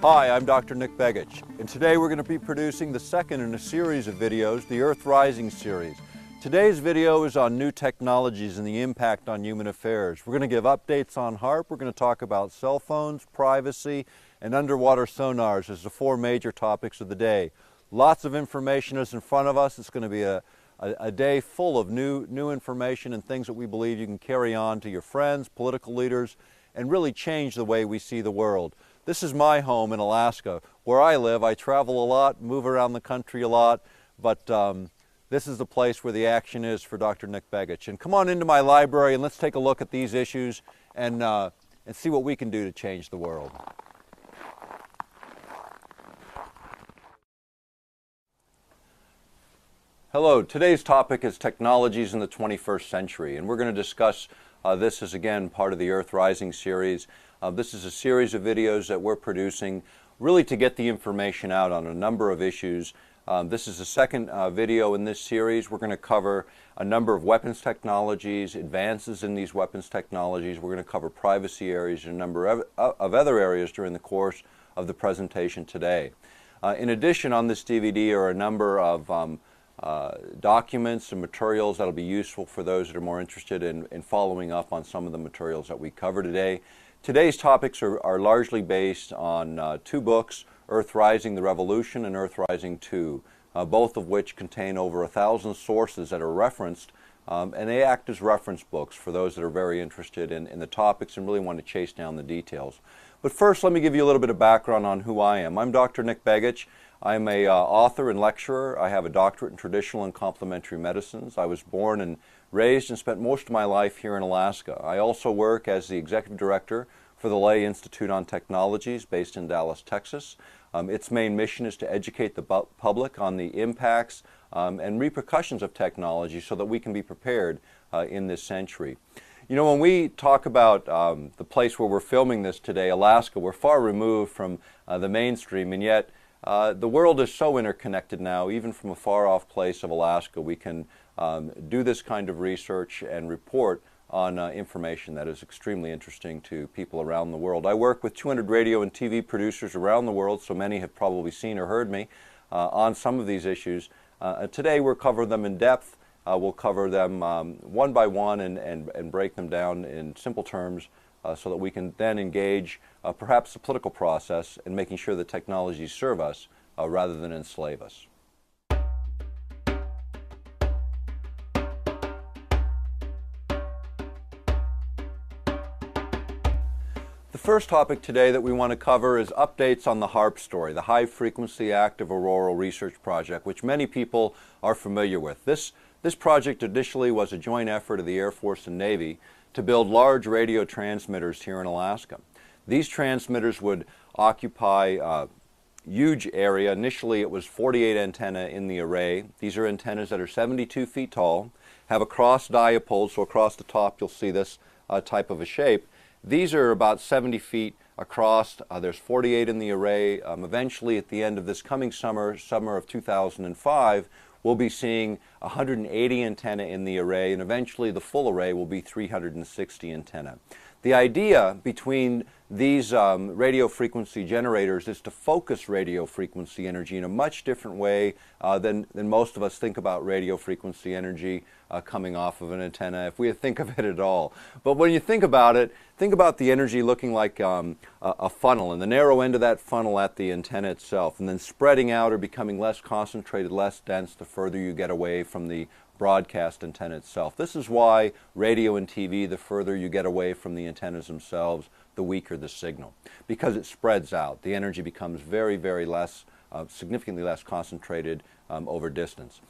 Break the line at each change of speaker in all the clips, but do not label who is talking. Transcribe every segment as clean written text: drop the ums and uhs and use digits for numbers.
Hi, I'm Dr. Nick Begich, and today we're going to be producing the second in a series of videos, the Earth Rising series. Today's video is on new technologies and the impact on human affairs. We're going to give updates on HAARP, we're going to talk about cell phones, privacy, and underwater sonars as the four major topics of the day. Lots of information is in front of us. It's going to be a day full of new information and things that we believe you can carry on to your friends, political leaders, and really change the way we see the world. This is my home in Alaska. Where I live, I travel a lot, move around the country a lot, but this is the place where the action is for Dr. Nick Begich. And come on into my library and let's take a look at these issues and see what we can do to change the world. Hello, today's topic is technologies in the 21st century, and we're going to discuss this as, again, part of the Earth Rising series. This is a series of videos that we're producing really to get the information out on a number of issues. This is the second video in this series. We're going to cover a number of weapons technologies, advances in these weapons technologies. We're going to cover privacy areas and a number of other areas during the course of the presentation today. In addition, on this DVD are a number of documents and materials that will be useful for those that are more interested in following up on some of the materials that we cover today. Today's topics are largely based on two books, Earth Rising, The Revolution, and Earth Rising 2, both of which contain over 1,000 sources that are referenced, and they act as reference books for those that are very interested in the topics and really want to chase down the details. But first, let me give you a little bit of background on who I am. I'm Dr. Nick Begich. I'm an author and lecturer. I have a doctorate in traditional and complementary medicines. I was born and raised and spent most of my life here in Alaska. I also work as the executive director for the Lay Institute on Technologies based in Dallas, Texas. Its main mission is to educate the public on the impacts and repercussions of technology so that we can be prepared in this century. You know, when we talk about the place where we're filming this today, Alaska, we're far removed from the mainstream, and yet the world is so interconnected now. Even from a far-off place of Alaska, we can do this kind of research and report on information that is extremely interesting to people around the world. I work with 200 radio and TV producers around the world, so many have probably seen or heard me on some of these issues. Today we'll cover them in depth. We'll cover them one by one and break them down in simple terms so that we can then engage perhaps the political process in making sure that technologies serve us rather than enslave us. The first topic today that we want to cover is updates on the HAARP story, the High Frequency Active Auroral Research Project, which many people are familiar with. This project initially was a joint effort of the Air Force and Navy to build large radio transmitters here in Alaska. These transmitters would occupy a huge area. Initially it was 48 antennae in the array. These are antennas that are 72 feet tall, have a cross dipole, so across the top you'll see this type of a shape. These are about 70 feet across. There's 48 in the array. Eventually, at the end of this coming summer of 2005, we'll be seeing 180 antennae in the array, and eventually the full array will be 360 antennae. The idea between these radio frequency generators is to focus radio frequency energy in a much different way than most of us think about radio frequency energy coming off of an antenna, if we think of it at all. But when you think about it, think about the energy looking like a funnel, and the narrow end of that funnel at the antenna itself, and then spreading out or becoming less concentrated, less dense the further you get away from the broadcast antenna itself. This is why radio and TV, the further you get away from the antennas themselves, the weaker the signal, because it spreads out. The energy becomes very, very less, significantly less concentrated over distance.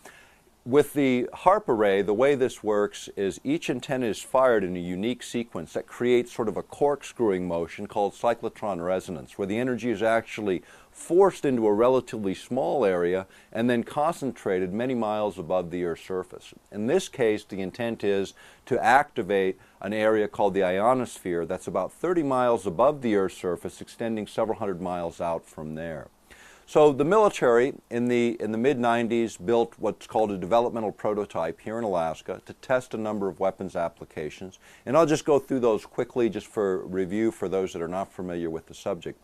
With the HAARP array, the way this works is each antenna is fired in a unique sequence that creates sort of a corkscrewing motion called cyclotron resonance, where the energy is actually forced into a relatively small area and then concentrated many miles above the Earth's surface. In this case, the intent is to activate an area called the ionosphere that's about 30 miles above the Earth's surface, extending several hundred miles out from there. So the military in the mid-90s built what's called a developmental prototype here in Alaska to test a number of weapons applications. And I'll just go through those quickly just for review for those that are not familiar with the subject.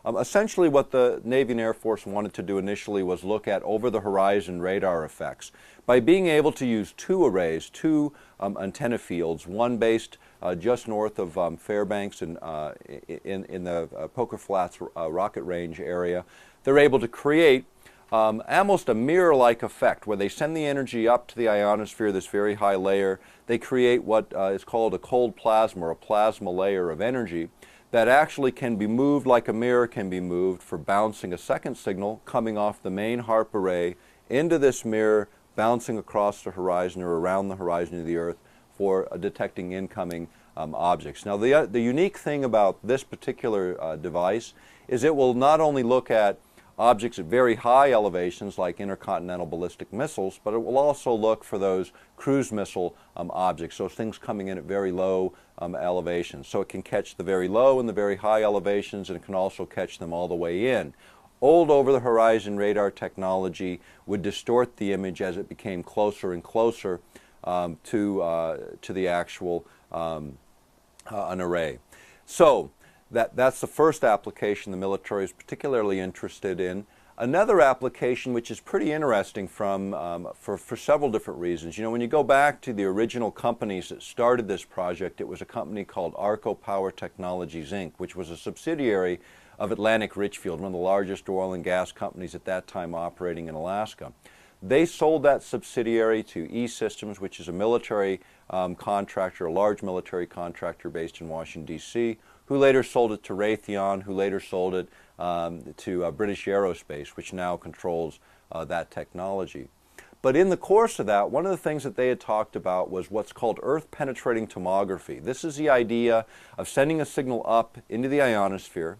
Essentially what the Navy and Air Force wanted to do initially was look at over-the-horizon radar effects. By being able to use two arrays, two antenna fields, one based just north of Fairbanks in the Poker Flats rocket range area, they're able to create almost a mirror-like effect where they send the energy up to the ionosphere, this very high layer. They create what is called a cold plasma, or a plasma layer of energy that actually can be moved like a mirror can be moved for bouncing a second signal coming off the main HAARP array into this mirror, bouncing across the horizon or around the horizon of the Earth for detecting incoming objects. Now the unique thing about this particular device is it will not only look at objects at very high elevations like intercontinental ballistic missiles, but it will also look for those cruise missile objects, so things coming in at very low elevations. So it can catch the very low and the very high elevations, and it can also catch them all the way in. Old over-the-horizon radar technology would distort the image as it became closer and closer to the actual an array. So that's the first application the military is particularly interested in. Another application which is pretty interesting for several different reasons. You know, when you go back to the original companies that started this project, it was a company called Arco Power Technologies, Inc., which was a subsidiary of Atlantic Richfield, one of the largest oil and gas companies at that time operating in Alaska. They sold that subsidiary to E-Systems, which is a military contractor, a large military contractor based in Washington, D.C., who later sold it to Raytheon, who later sold it to British Aerospace, which now controls that technology. But in the course of that, one of the things that they had talked about was what's called earth-penetrating tomography. This is the idea of sending a signal up into the ionosphere,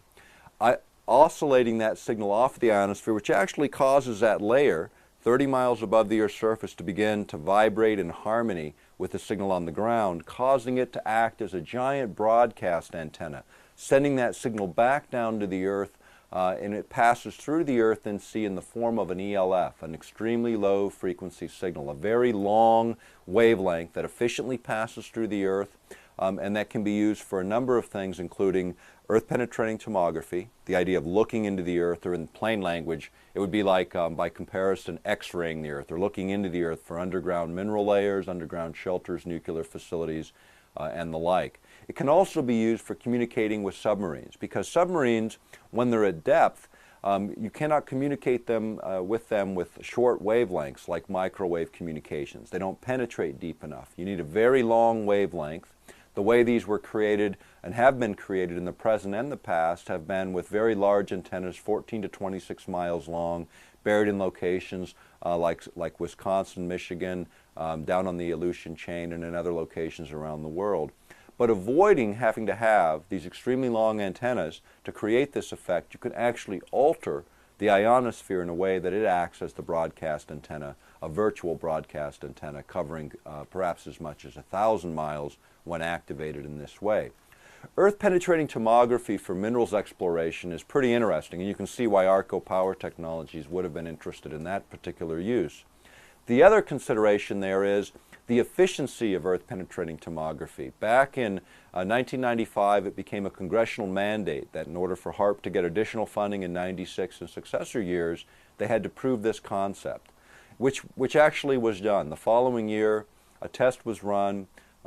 oscillating that signal off the ionosphere, which actually causes that layer 30 miles above the Earth's surface to begin to vibrate in harmony with the signal on the ground, causing it to act as a giant broadcast antenna, sending that signal back down to the Earth, and it passes through the Earth and sea in the form of an ELF, an extremely low frequency signal, a very long wavelength that efficiently passes through the Earth, and that can be used for a number of things, including earth-penetrating tomography, the idea of looking into the Earth, or in plain language, it would be like, by comparison, X-raying the Earth, or looking into the Earth for underground mineral layers, underground shelters, nuclear facilities, and the like. It can also be used for communicating with submarines, because submarines, when they're at depth, you cannot communicate with them with short wavelengths like microwave communications. They don't penetrate deep enough. You need a very long wavelength. The way these were created and have been created in the present and the past have been with very large antennas, 14 to 26 miles long, buried in locations like Wisconsin, Michigan, down on the Aleutian chain, and in other locations around the world. But avoiding having to have these extremely long antennas to create this effect, you can actually alter the ionosphere in a way that it acts as the broadcast antenna, a virtual broadcast antenna covering perhaps as much as 1,000 miles when activated in this way. Earth-penetrating tomography for minerals exploration is pretty interesting, and you can see why Arco Power Technologies would have been interested in that particular use. The other consideration there is the efficiency of earth-penetrating tomography. Back in 1995, it became a congressional mandate that in order for HAARP to get additional funding in '96 and successor years, they had to prove this concept, which actually was done. The following year, a test was run.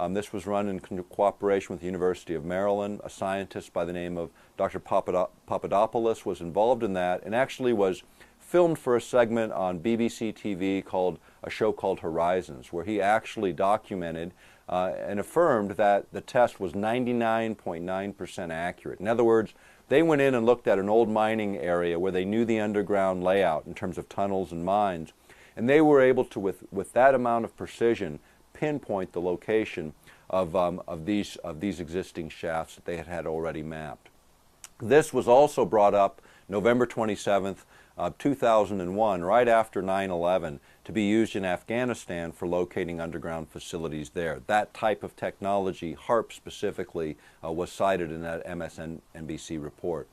This was run in cooperation with the University of Maryland. A scientist by the name of Dr. Papadopoulos was involved in that, and actually was filmed for a segment on BBC TV called a show called Horizons, where he actually documented and affirmed that the test was 99.9% accurate. In other words, they went in and looked at an old mining area where they knew the underground layout in terms of tunnels and mines, and they were able to, with that amount of precision, pinpoint the location of these existing shafts that they had already mapped. This was also brought up November 27th, 2001, right after 9/11, to be used in Afghanistan for locating underground facilities there. That type of technology, HAARP specifically, was cited in that MSNBC report.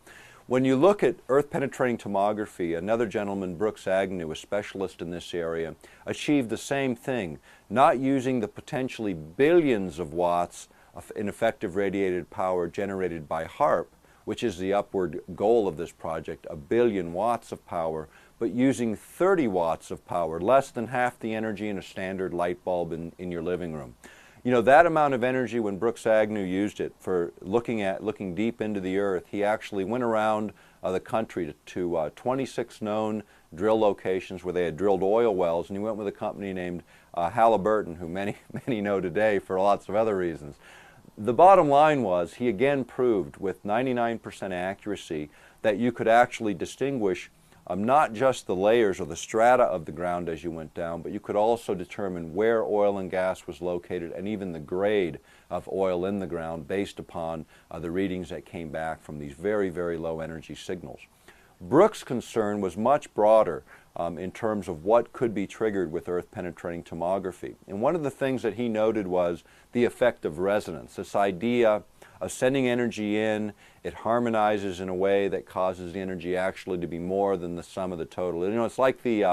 When you look at earth-penetrating tomography, another gentleman, Brooks Agnew, a specialist in this area, achieved the same thing, not using the potentially billions of watts of ineffective radiated power generated by HAARP, which is the upward goal of this project, 1 billion watts of power, but using 30 watts of power, less than half the energy in a standard light bulb in your living room. You know, that amount of energy, when Brooks Agnew used it for looking deep into the earth, he actually went around the country to 26 known drill locations where they had drilled oil wells, and he went with a company named Halliburton, who many know today for lots of other reasons. The bottom line was he again proved with 99% accuracy that you could actually distinguish not just the layers or the strata of the ground as you went down, but you could also determine where oil and gas was located and even the grade of oil in the ground based upon the readings that came back from these very, very low energy signals. Brooks' concern was much broader in terms of what could be triggered with earth-penetrating tomography. And one of the things that he noted was the effect of resonance, this idea of sending energy in, it harmonizes in a way that causes the energy actually to be more than the sum of the total. You know, it's like the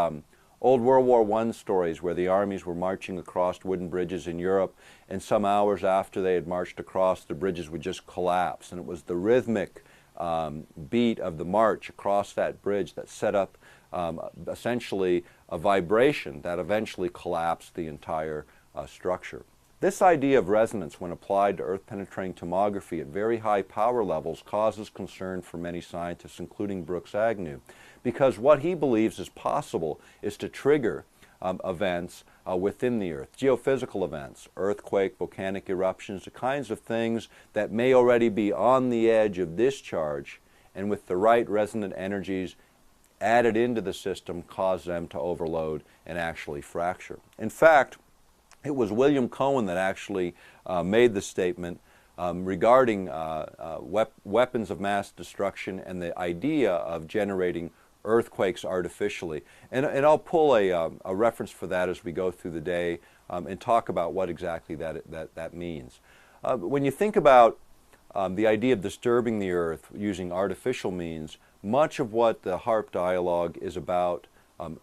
old World War I stories where the armies were marching across wooden bridges in Europe, and some hours after they had marched across, the bridges would just collapse. And it was the rhythmic beat of the march across that bridge that set up essentially a vibration that eventually collapsed the entire structure. This idea of resonance, when applied to earth-penetrating tomography at very high power levels, causes concern for many scientists, including Brooks Agnew, because what he believes is possible is to trigger events within the Earth, geophysical events, earthquake, volcanic eruptions, the kinds of things that may already be on the edge of discharge, and with the right resonant energies added into the system, cause them to overload and actually fracture. In fact, it was William Cohen that actually made the statement regarding weapons of mass destruction and the idea of generating earthquakes artificially. And I'll pull a reference for that as we go through the day and talk about what exactly that means. When you think about the idea of disturbing the earth using artificial means, much of what the HAARP dialogue is about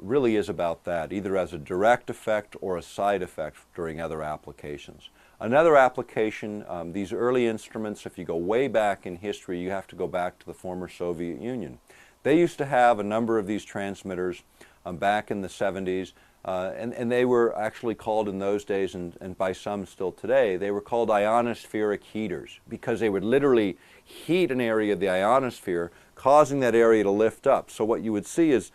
really is about that, either as a direct effect or a side effect during other applications. Another application, these early instruments, if you go way back in history, you have to go back to the former Soviet Union. They used to have a number of these transmitters back in the 70s, and they were actually called in those days, and by some still today, they were called ionospheric heaters, because they would literally heat an area of the ionosphere, causing that area to lift up. So what you would see is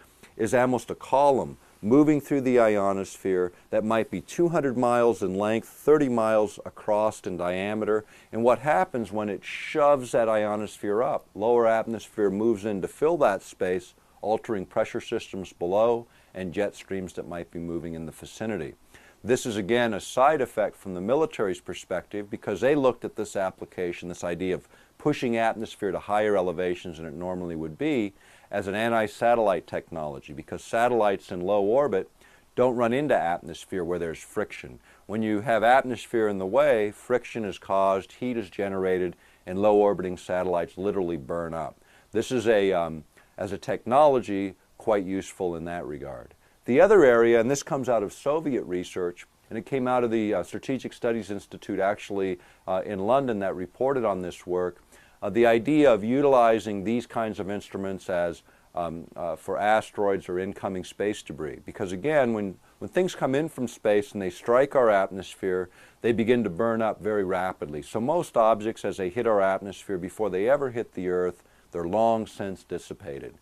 almost a column moving through the ionosphere that might be 200 miles in length, 30 miles across in diameter. And what happens when it shoves that ionosphere up? Lower atmosphere moves in to fill that space, altering pressure systems below and jet streams that might be moving in the vicinity. This is again a side effect from the military's perspective, because they looked at this application, this idea of pushing atmosphere to higher elevations than it normally would be, as an anti-satellite technology, because satellites in low orbit don't run into atmosphere where there's friction. When you have atmosphere in the way, friction is caused, heat is generated, and low orbiting satellites literally burn up. This is as a technology quite useful in that regard. The other area, and this comes out of Soviet research, and it came out of the Strategic Studies Institute actually in London that reported on this work, the idea of utilizing these kinds of instruments as for asteroids or incoming space debris. Because again, when things come in from space and they strike our atmosphere, they begin to burn up very rapidly. So most objects, as they hit our atmosphere, before they ever hit the Earth, they're long since dissipated.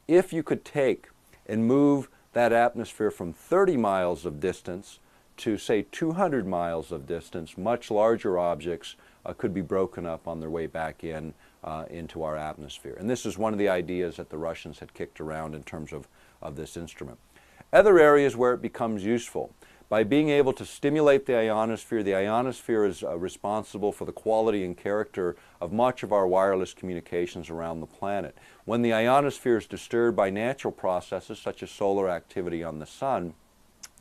If you could take and move that atmosphere from 30 miles of distance to, say, 200 miles of distance, much larger objects could be broken up on their way back into our atmosphere. And this is one of the ideas that the Russians had kicked around in terms of this instrument. Other areas where it becomes useful. By being able to stimulate the ionosphere is responsible for the quality and character of much of our wireless communications around the planet. When the ionosphere is disturbed by natural processes such as solar activity on the sun,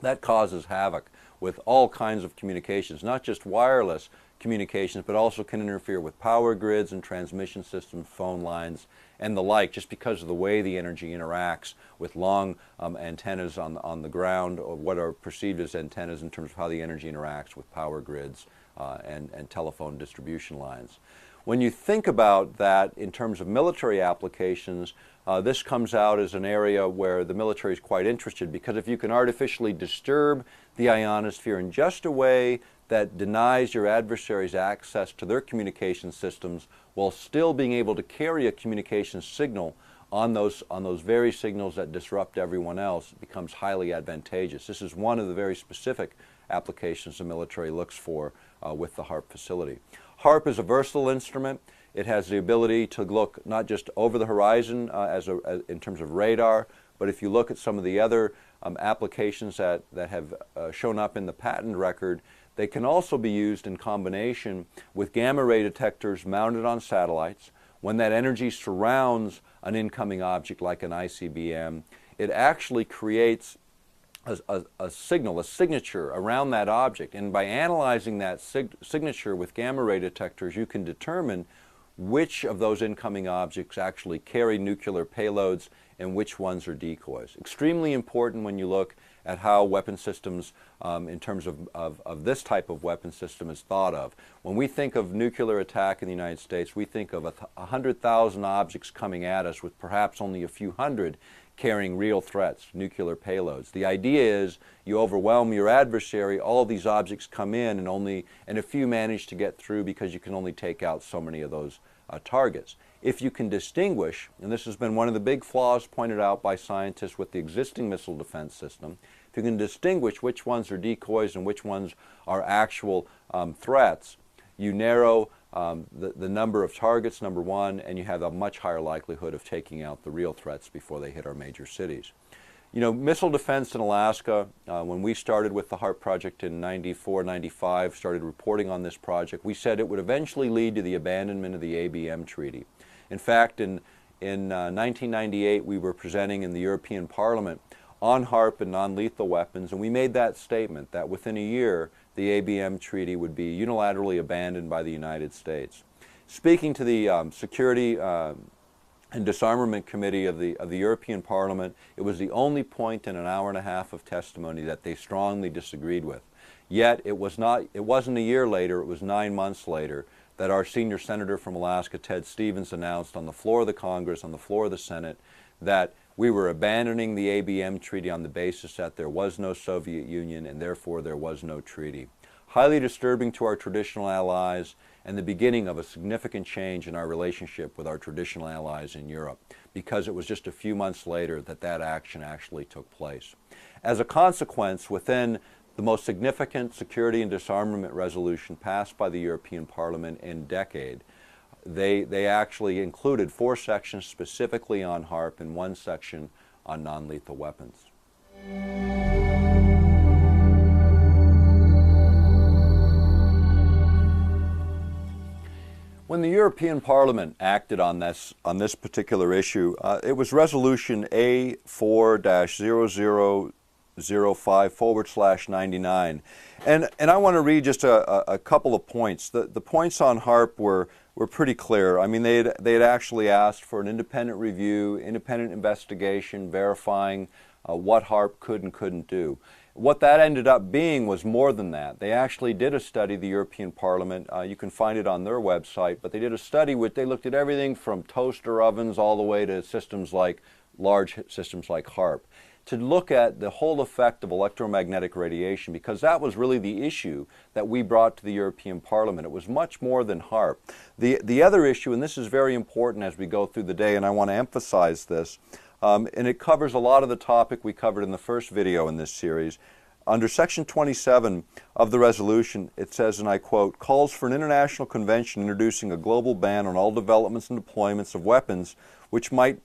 that causes havoc with all kinds of communications, not just wireless communications, but also can interfere with power grids and transmission systems, phone lines, and the like, just because of the way the energy interacts with long antennas on the ground, or what are perceived as antennas in terms of how the energy interacts with power grids and telephone distribution lines. When you think about that in terms of military applications, this comes out as an area where the military is quite interested, because if you can artificially disturb the ionosphere in just a way that denies your adversaries access to their communication systems while still being able to carry a communication signal on those very signals that disrupt everyone else, it becomes highly advantageous. This is one of the very specific applications the military looks for with the HAARP facility. HAARP is a versatile instrument. It has the ability to look not just over the horizon in terms of radar, but if you look at some of the other applications that have shown up in the patent record, they can also be used in combination with gamma ray detectors mounted on satellites. When that energy surrounds an incoming object like an ICBM, it actually creates a signal, a signature around that object. And by analyzing that signature with gamma ray detectors, you can determine which of those incoming objects actually carry nuclear payloads and which ones are decoys. Extremely important when you look at how weapon systems, in terms of this type of weapon system, is thought of. When we think of nuclear attack in the United States, we think of 100,000 objects coming at us with perhaps only a few hundred carrying real threats, nuclear payloads. The idea is you overwhelm your adversary, all these objects come in, and a few manage to get through because you can only take out so many of those targets. If you can distinguish, and this has been one of the big flaws pointed out by scientists with the existing missile defense system, if you can distinguish which ones are decoys and which ones are actual threats, you narrow the number of targets, number one, and you have a much higher likelihood of taking out the real threats before they hit our major cities. You know, missile defense in Alaska, when we started with the HAARP project in 94, 95, started reporting on this project, we said it would eventually lead to the abandonment of the ABM Treaty. In fact, in 1998, we were presenting in the European Parliament on HAARP and non-lethal weapons, and we made that statement that within a year, the ABM Treaty would be unilaterally abandoned by the United States. Speaking to the Security and Disarmament Committee of the European Parliament, it was the only point in an hour and a half of testimony that they strongly disagreed with. Yet it wasn't a year later, it was 9 months later, that our senior senator from Alaska, Ted Stevens, announced on the floor of the Congress, on the floor of the Senate, that we were abandoning the ABM Treaty on the basis that there was no Soviet Union and therefore there was no treaty. Highly disturbing to our traditional allies and the beginning of a significant change in our relationship with our traditional allies in Europe, because it was just a few months later that that action actually took place. As a consequence, within the most significant security and disarmament resolution passed by the European Parliament in a decade, they actually included 4 sections specifically on HAARP and 1 section on non-lethal weapons. When the European Parliament acted on this particular issue, it was Resolution A4-0005/99. And I want to read just a couple of points. The points on HAARP were pretty clear. I mean, they had actually asked for an independent review, independent investigation, verifying what HAARP could and couldn't do. What that ended up being was more than that. They actually did a study, the European Parliament. You can find it on their website, but they did a study which they looked at everything from toaster ovens all the way to systems like large systems like HAARP, to look at the whole effect of electromagnetic radiation, because that was really the issue that we brought to the European Parliament. It was much more than HAARP. The other issue, and this is very important as we go through the day, and I want to emphasize this, and it covers a lot of the topic we covered in the first video in this series. Under Section 27 of the resolution, it says, and I quote, calls for an international convention introducing a global ban on all developments and deployments of weapons which might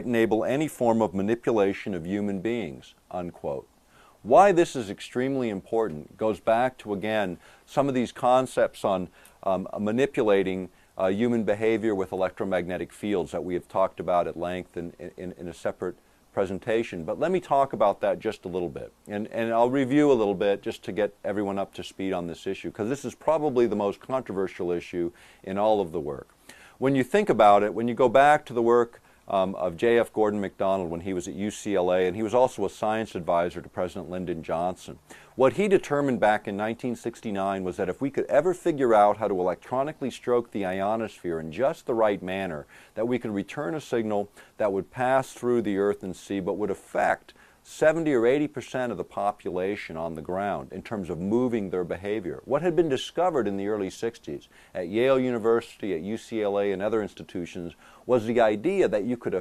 enable any form of manipulation of human beings, unquote. Why this is extremely important goes back to, again, some of these concepts on manipulating human behavior with electromagnetic fields that we have talked about at length in a separate presentation. But let me talk about that just a little bit. And I'll review a little bit just to get everyone up to speed on this issue, because this is probably the most controversial issue in all of the work. When you think about it, when you go back to the work of J.F. Gordon MacDonald when he was at UCLA, and he was also a science advisor to President Lyndon Johnson. What he determined back in 1969 was that if we could ever figure out how to electronically stroke the ionosphere in just the right manner, that we could return a signal that would pass through the earth and sea but would affect 70 or 80% of the population on the ground in terms of moving their behavior. What had been discovered in the early 60s at Yale University, at UCLA, and other institutions was the idea that you could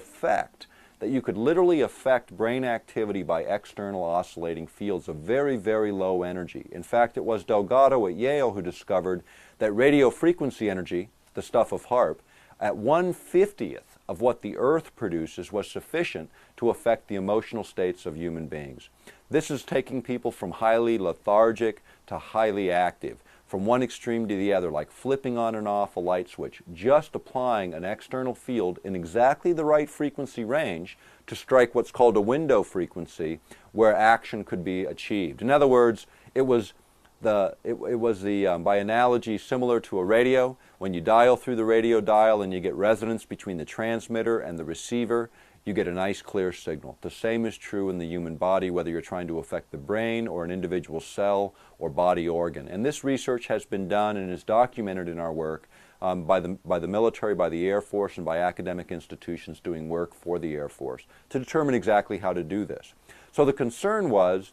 literally affect brain activity by external oscillating fields of very, very low energy. In fact, it was Delgado at Yale who discovered that radio frequency energy, the stuff of HAARP, at 1/50th of what the Earth produces was sufficient to affect the emotional states of human beings. This is taking people from highly lethargic to highly active, from one extreme to the other, like flipping on and off a light switch, just applying an external field in exactly the right frequency range to strike what's called a window frequency where action could be achieved. In other words, it was by analogy similar to a radio. When you dial through the radio dial and you get resonance between the transmitter and the receiver, you get a nice clear signal. The same is true in the human body, whether you're trying to affect the brain or an individual cell or body organ. And this research has been done and is documented in our work by the military, by the Air Force, and by academic institutions doing work for the Air Force to determine exactly how to do this. So the concern was,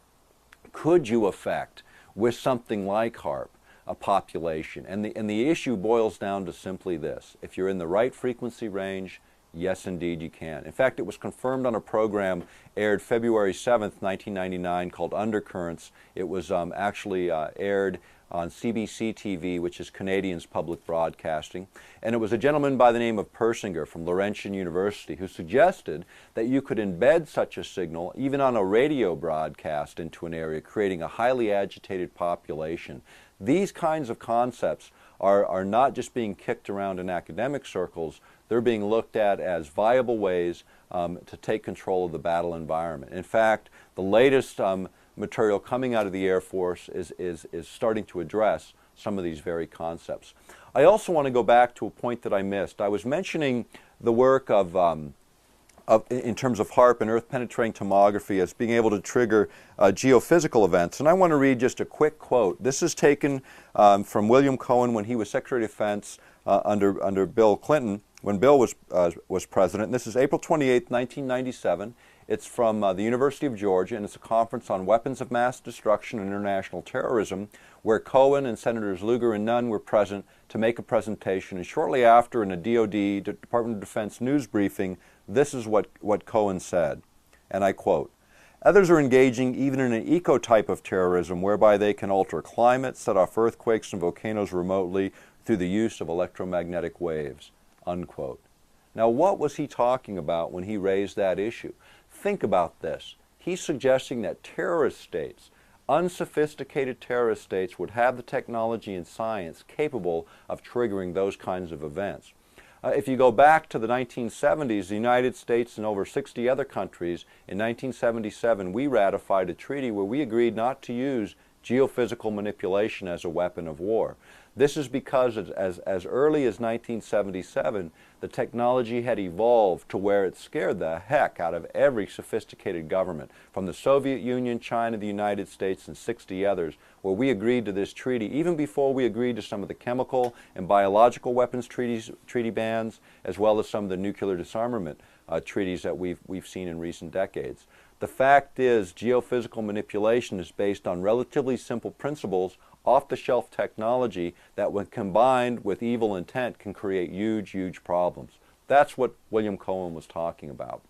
could you affect, with something like HAARP, a population? And the issue boils down to simply this: if you're in the right frequency range, yes, indeed, you can. In fact, it was confirmed on a program aired February 7th, 1999, called Undercurrents. It was actually aired on CBC TV, which is Canadians Public Broadcasting. And it was a gentleman by the name of Persinger from Laurentian University who suggested that you could embed such a signal, even on a radio broadcast, into an area, creating a highly agitated population. These kinds of concepts are not just being kicked around in academic circles, they're being looked at as viable ways to take control of the battle environment. In fact, the latest material coming out of the Air Force is starting to address some of these very concepts. I also want to go back to a point that I missed. I was mentioning the work of in terms of HAARP and earth-penetrating tomography as being able to trigger geophysical events. And I want to read just a quick quote. This is taken from William Cohen when he was Secretary of Defense under Bill Clinton, when Bill was president. And this is April 28, 1997. It's from the University of Georgia, and it's a conference on weapons of mass destruction and international terrorism, where Cohen and Senators Lugar and Nunn were present to make a presentation. And shortly after, in a DoD, Department of Defense news briefing, this is what Cohen said, and I quote, "Others are engaging even in an eco-type of terrorism whereby they can alter climate, set off earthquakes and volcanoes remotely through the use of electromagnetic waves," unquote. Now, what was he talking about when he raised that issue? Think about this. He's suggesting that terrorist states, unsophisticated terrorist states, would have the technology and science capable of triggering those kinds of events. If you go back to the 1970s, the United States and over 60 other countries, in 1977, we ratified a treaty where we agreed not to use geophysical manipulation as a weapon of war. This is because as early as 1977, the technology had evolved to where it scared the heck out of every sophisticated government, from the Soviet Union, China, the United States, and 60 others, where we agreed to this treaty even before we agreed to some of the chemical and biological weapons treaty bans, as well as some of the nuclear disarmament treaties that we've seen in recent decades. The fact is, geophysical manipulation is based on relatively simple principles, off-the-shelf technology that, when combined with evil intent, can create huge, huge problems. That's what William Cohen was talking about.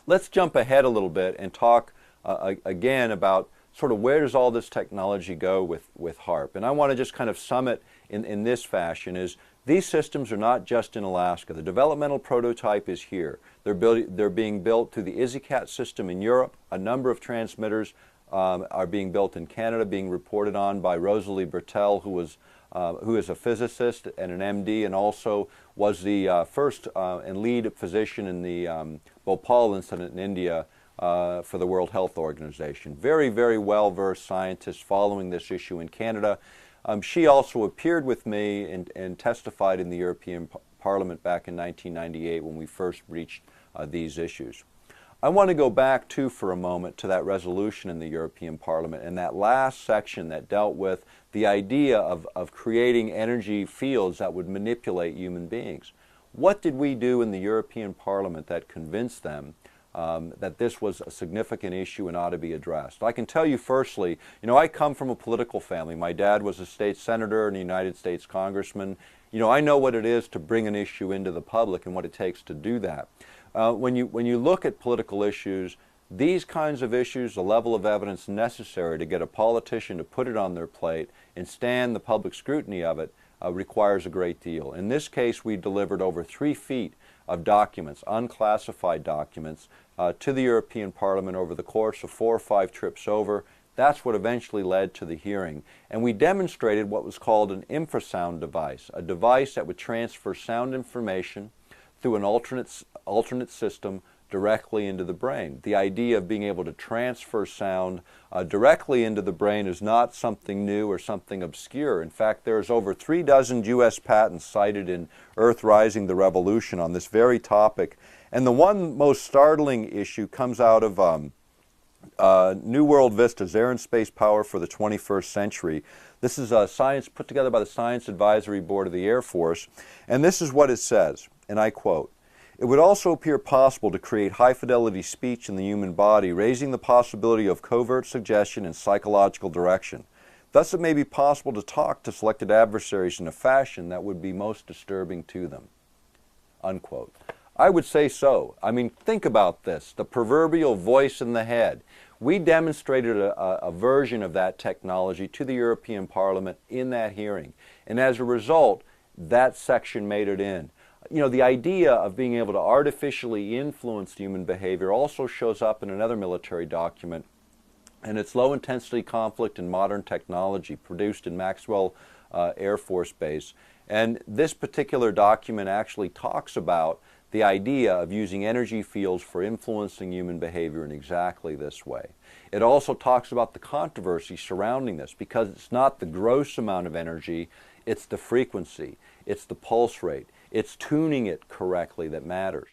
Let's jump ahead a little bit and talk again about sort of where does all this technology go with HAARP. And I want to just kind of sum it in this fashion: is these systems are not just in Alaska. The developmental prototype is here. They're being built through the EasyCat system in Europe. A number of transmitters are being built in Canada, being reported on by Rosalie Bertel, who is a physicist and an MD, and also was the first and lead physician in the Bhopal incident in India for the World Health Organization. Very, very well-versed scientists following this issue in Canada. She also appeared with me and testified in the European Parliament back in 1998 when we first reached these issues. I want to go back too for a moment to that resolution in the European Parliament and that last section that dealt with the idea of creating energy fields that would manipulate human beings. What did we do in the European Parliament that convinced them that this was a significant issue and ought to be addressed? I can tell you firstly, I come from a political family. My dad was a state senator and a United States congressman. I know what it is to bring an issue into the public and what it takes to do that. When you look at political issues, these kinds of issues, the level of evidence necessary to get a politician to put it on their plate and stand the public scrutiny of it requires a great deal. In this case, we delivered over 3 feet of documents, unclassified documents, to the European Parliament over the course of 4 or 5 trips over. That's what eventually led to the hearing. And we demonstrated what was called an infrasound device, a device that would transfer sound information through an alternate system directly into the brain. The idea of being able to transfer sound directly into the brain is not something new or something obscure. In fact, there's over 3 dozen U.S. patents cited in Earth Rising the Revolution on this very topic. And the one most startling issue comes out of New World Vistas, Air and Space Power for the 21st Century. This is a science put together by the Science Advisory Board of the Air Force. And this is what it says, and I quote, "It would also appear possible to create high-fidelity speech in the human body, raising the possibility of covert suggestion and psychological direction. Thus, it may be possible to talk to selected adversaries in a fashion that would be most disturbing to them." Unquote. I would say so. I mean, think about this, the proverbial voice in the head. We demonstrated a version of that technology to the European Parliament in that hearing. And as a result, that section made it in. The idea of being able to artificially influence human behavior also shows up in another military document, and it's Low-Intensity Conflict in Modern Technology, produced in Maxwell Air Force Base. And this particular document actually talks about the idea of using energy fields for influencing human behavior in exactly this way. It also talks about the controversy surrounding this, because it's not the gross amount of energy, it's the frequency, it's the pulse rate, it's tuning it correctly that matters.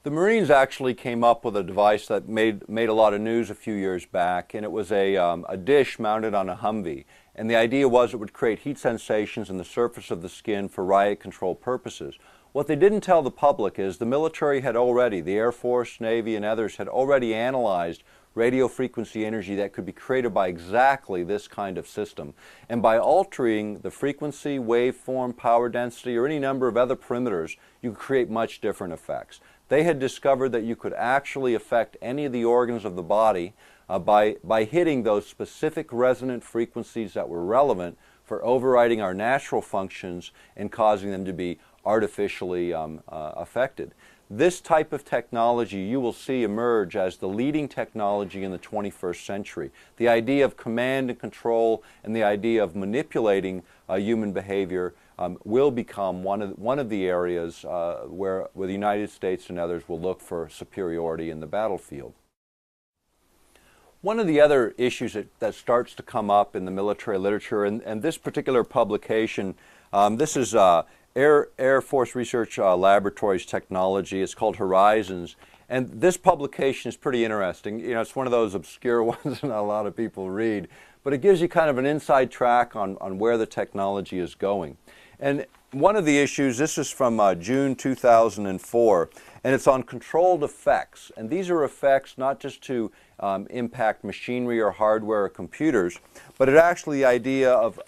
The Marines actually came up with a device that made a lot of news a few years back, and it was a dish mounted on a Humvee. And the idea was it would create heat sensations in the surface of the skin for riot control purposes. What they didn't tell the public is the military had already, the Air Force, Navy, and others had already analyzed radio frequency energy that could be created by exactly this kind of system. And by altering the frequency, waveform, power density, or any number of other parameters, you could create much different effects. They had discovered that you could actually affect any of the organs of the body by hitting those specific resonant frequencies that were relevant for overriding our natural functions and causing them to be artificially affected. This type of technology you will see emerge as the leading technology in the 21st century. The idea of command and control and the idea of manipulating human behavior will become one of the areas where the United States and others will look for superiority in the battlefield. One of the other issues that starts to come up in the military literature, and this particular publication, this is Air Force Research Laboratories Technology. It's called Horizons. And this publication is pretty interesting. It's one of those obscure ones that not a lot of people read, but it gives you kind of an inside track on where the technology is going. And one of the issues, this is from June 2004, and it's on controlled effects. And these are effects not just to impact machinery or hardware or computers, but it actually the idea of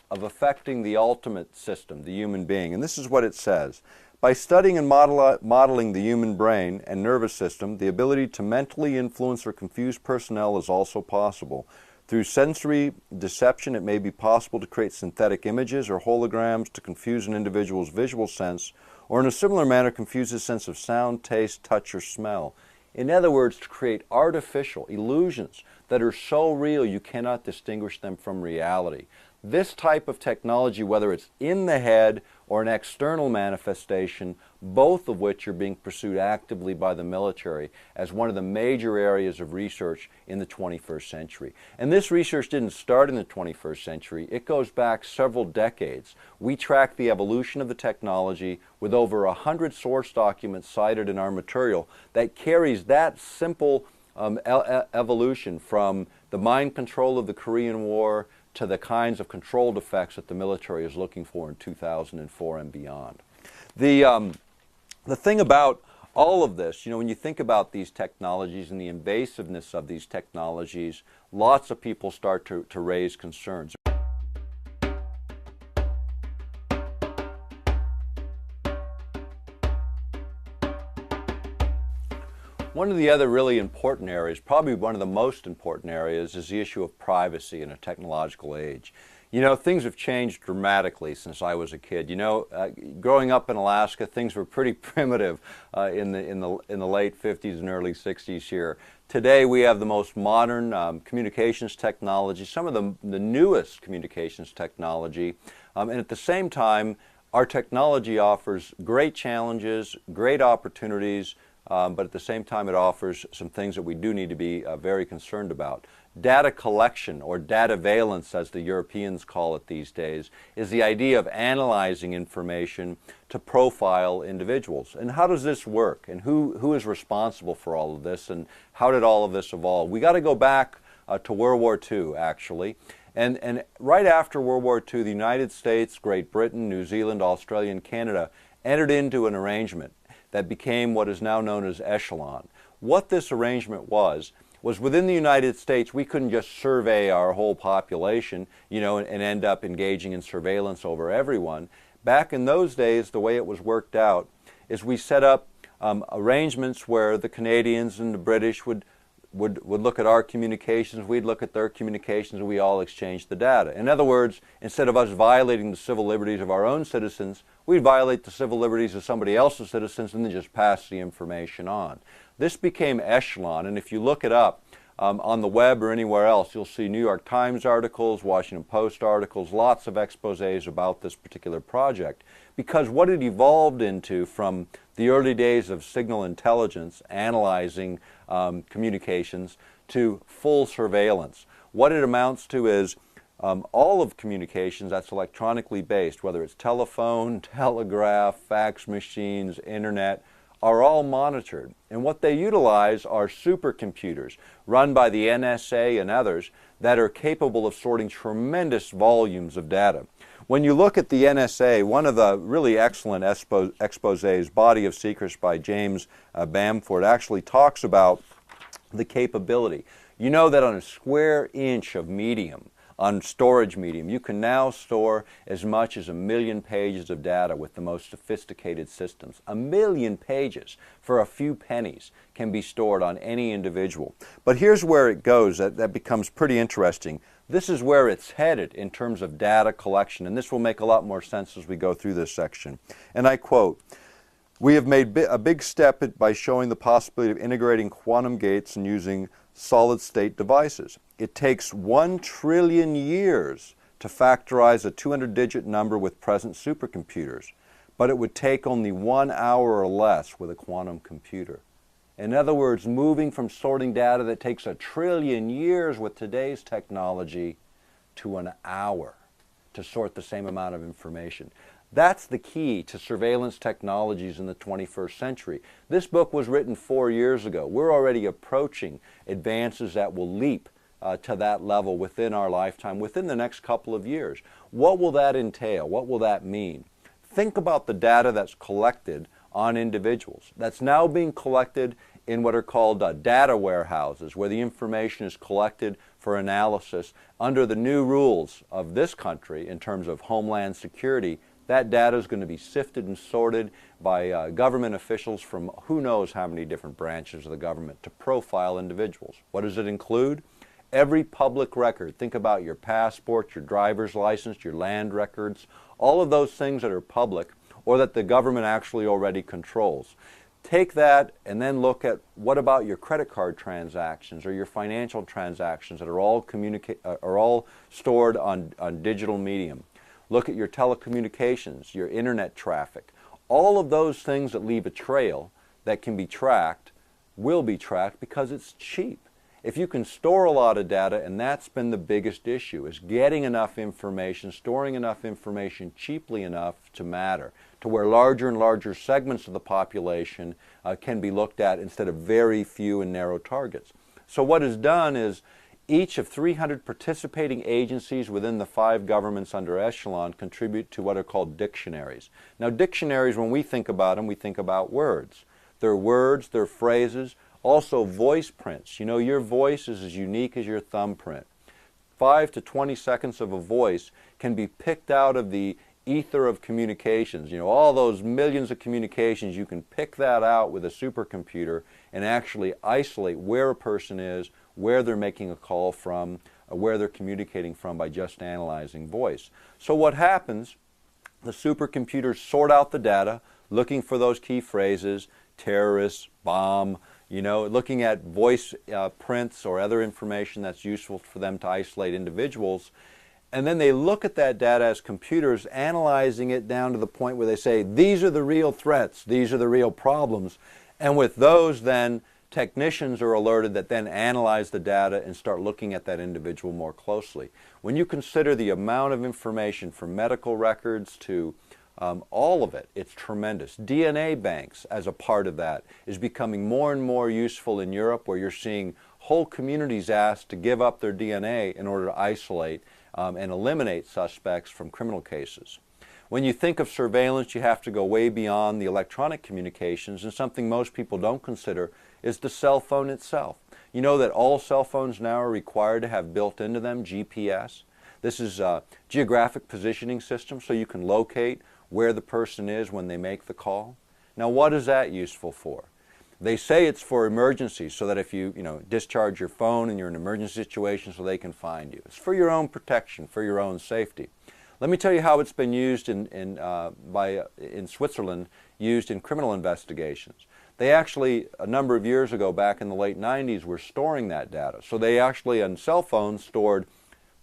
affecting the ultimate system, the human being. And this is what it says. By studying and modeling the human brain and nervous system, the ability to mentally influence or confuse personnel is also possible. Through sensory deception, it may be possible to create synthetic images or holograms to confuse an individual's visual sense, or in a similar manner confuse his sense of sound, taste, touch, or smell. In other words, to create artificial illusions that are so real you cannot distinguish them from reality. This type of technology, whether it's in the head or an external manifestation, both of which are being pursued actively by the military as one of the major areas of research in the 21st century. And this research didn't start in the 21st century. It goes back several decades. We track the evolution of the technology with over 100 source documents cited in our material that carries that simple evolution from the mind control of the Korean War to the kinds of controlled effects that the military is looking for in 2004 and beyond. The thing about all of this, when you think about these technologies and the invasiveness of these technologies, lots of people start to raise concerns. One of the other really important areas, probably one of the most important areas, is the issue of privacy in a technological age. Things have changed dramatically since I was a kid. Growing up in Alaska, things were pretty primitive in the late 50s and early 60s here. Today we have the most modern communications technology, some of the newest communications technology, and at the same time our technology offers great challenges, great opportunities, but at the same time it offers some things that we do need to be very concerned about. Data collection, or dataveillance as the Europeans call it these days, is the idea of analyzing information to profile individuals. And how does this work? And who is responsible for all of this? And how did all of this evolve? We got to go back to World War II, actually. And right after World War II, the United States, Great Britain, New Zealand, Australia, and Canada entered into an arrangement that became what is now known as Echelon. What this arrangement was within the United States, we couldn't just survey our whole population, and end up engaging in surveillance over everyone. Back in those days, the way it was worked out is we set up arrangements where the Canadians and the British would look at our communications, we'd look at their communications, and we all exchanged the data. In other words, instead of us violating the civil liberties of our own citizens, we'd violate the civil liberties of somebody else's citizens and then just pass the information on. This became Echelon, and if you look it up on the web or anywhere else, you'll see New York Times articles, Washington Post articles, lots of exposés about this particular project, because what it evolved into from the early days of signal intelligence, analyzing communications, to full surveillance. What it amounts to is all of communications that's electronically based, whether it's telephone, telegraph, fax machines, internet, are all monitored. And what they utilize are supercomputers run by the NSA and others that are capable of sorting tremendous volumes of data. When you look at the NSA, one of the really excellent exposés, Body of Secrets by James Bamford, actually talks about the capability. You know that on a square inch of medium, on storage medium, you can now store as much as 1 million pages of data with the most sophisticated systems. 1 million pages for a few pennies can be stored on any individual. But here's where it goes, that becomes pretty interesting. This is where it's headed in terms of data collection, and this will make a lot more sense as we go through this section. And I quote, "We have made a big step by showing the possibility of integrating quantum gates and using solid-state devices. It takes 1 trillion years to factorize a 200-digit number with present supercomputers, but it would take only 1 hour or less with a quantum computer." In other words, moving from sorting data that takes 1 trillion years with today's technology to 1 hour to sort the same amount of information. That's the key to surveillance technologies in the 21st century. This book was written 4 years ago. We're already approaching advances that will leap to that level within our lifetime, within the next couple of years. What will that entail? What will that mean? Think about the data that's collected on individuals. That's now being collected in what are called data warehouses, where the information is collected for analysis. Under the new rules of this country in terms of homeland security, that data is going to be sifted and sorted by government officials from who knows how many different branches of the government to profile individuals. What does it include? Every public record. Think about your passport, your driver's license, your land records, all of those things that are public or that the government actually already controls. Take that and then look at what about your credit card transactions or your financial transactions that are all stored on digital medium. Look at your telecommunications, your internet traffic. All of those things that leave a trail that can be tracked will be tracked because it's cheap. If you can store a lot of data, and that's been the biggest issue, is getting enough information, storing enough information cheaply enough to matter, to where larger and larger segments of the population can be looked at instead of very few and narrow targets. So what is done is each of 300 participating agencies within the 5 governments under echelon contribute to what are called dictionaries. Now dictionaries, when we think about them, we think about words. They're words, they're phrases, also voice prints. You know, your voice is as unique as your thumbprint. 5 to 20 seconds of a voice can be picked out of the ether of communications. You know, all those millions of communications, you can pick that out with a supercomputer and actually isolate where a person is, where they're making a call from, where they're communicating from by just analyzing voice. So what happens, the supercomputers sort out the data, looking for those key phrases, terrorists, bomb, you know, looking at voice prints or other information that's useful for them to isolate individuals. And then they look at that data as computers, analyzing it down to the point where they say, these are the real threats, these are the real problems. And with those, then technicians are alerted that then analyze the data and start looking at that individual more closely. When you consider the amount of information from medical records to all of it, it's tremendous. DNA banks, as a part of that, is becoming more and more useful in Europe, where you're seeing whole communities asked to give up their DNA in order to isolate and eliminate suspects from criminal cases. When you think of surveillance, you have to go way beyond the electronic communications, and something most people don't consider is the cell phone itself. You know that all cell phones now are required to have built into them GPS. This is a geographic positioning system, so you can locate where the person is when they make the call. Now, what is that useful for? They say it's for emergencies, so that if you discharge your phone and you're in an emergency situation, so they can find you. It's for your own protection, for your own safety. Let me tell you how it's been used in Switzerland, used in criminal investigations. They actually, a number of years ago, back in the late 90s, were storing that data. So they actually, on cell phones, stored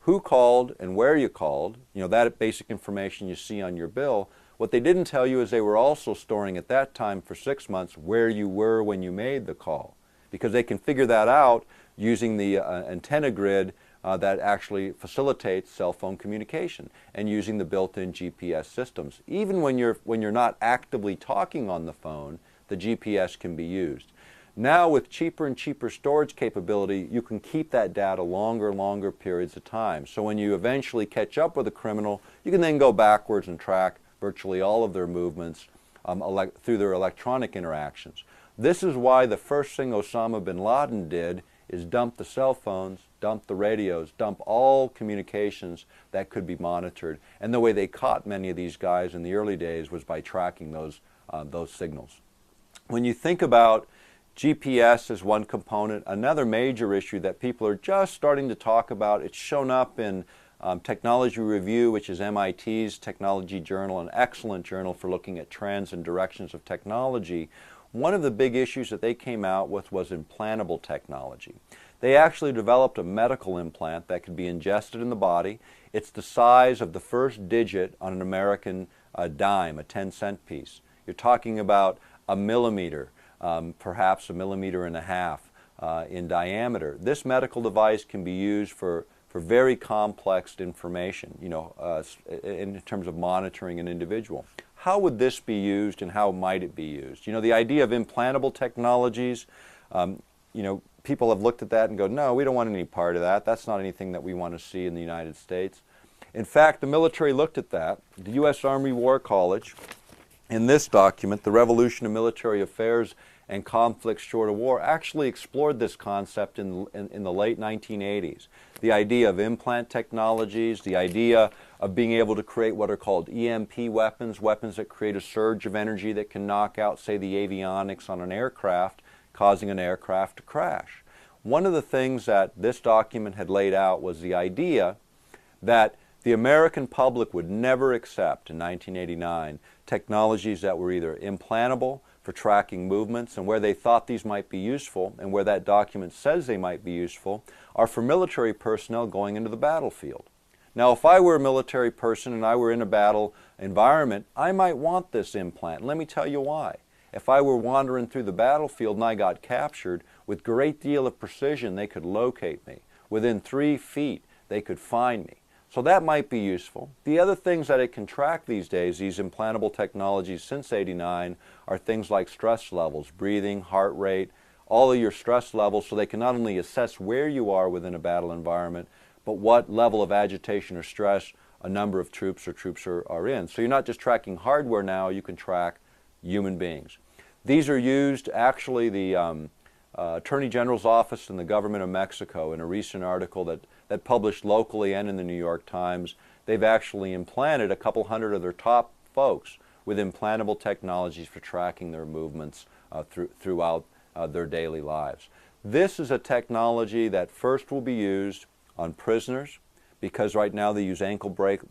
who called and where you called, that basic information you see on your bill. What they didn't tell you is they were also storing at that time for 6 months where you were when you made the call, because they can figure that out using the antenna grid that actually facilitates cell phone communication, and using the built-in GPS systems. Even when you're not actively talking on the phone, the GPS can be used. Now, with cheaper and cheaper storage capability, you can keep that data longer periods of time. So when you eventually catch up with a criminal, you can then go backwards and track virtually all of their movements through their electronic interactions. This is why the first thing Osama bin Laden did is dump the cell phones, dump the radios, dump all communications that could be monitored. And the way they caught many of these guys in the early days was by tracking those signals. When you think about GPS as one component, another major issue that people are just starting to talk about, it's shown up in Technology Review, which is MIT's technology journal, an excellent journal for looking at trends and directions of technology. One of the big issues that they came out with was implantable technology. They actually developed a medical implant that could be ingested in the body. It's the size of the first digit on an American dime, a 10-cent piece. You're talking about a millimeter, perhaps 1.5 millimeters in diameter. This medical device can be used for very complex information, in terms of monitoring an individual. How would this be used, and how might it be used? The idea of implantable technologies, people have looked at that and go, no, we don't want any part of that. That's not anything that we want to see in the United States. In fact, the military looked at that. The U.S. Army War College, in this document, The Revolution of Military Affairs and Conflicts Short of War, actually explored this concept in the late 1980s. The idea of implant technologies, the idea of being able to create what are called EMP weapons, weapons that create a surge of energy that can knock out, say, the avionics on an aircraft, causing an aircraft to crash. One of the things that this document had laid out was the idea that The American public would never accept in 1989 technologies that were either implantable for tracking movements, and where they thought these might be useful and where that document says they might be useful are for military personnel going into the battlefield. Now, if I were a military person and I were in a battle environment, I might want this implant. Let me tell you why. If I were wandering through the battlefield and I got captured, with great deal of precision they could locate me. Within 3 feet they could find me. So that might be useful. The other things that it can track these days, these implantable technologies since '89, are things like stress levels, breathing, heart rate, all of your stress levels, so they can not only assess where you are within a battle environment, but what level of agitation or stress a number of troops are in. So you're not just tracking hardware now, you can track human beings. These are used, actually, the Attorney General's office in the government of Mexico, in a recent article that published locally and in the New York Times, they've actually implanted a couple hundred of their top folks with implantable technologies for tracking their movements throughout their daily lives. This is a technology that first will be used on prisoners, because right now they use ankle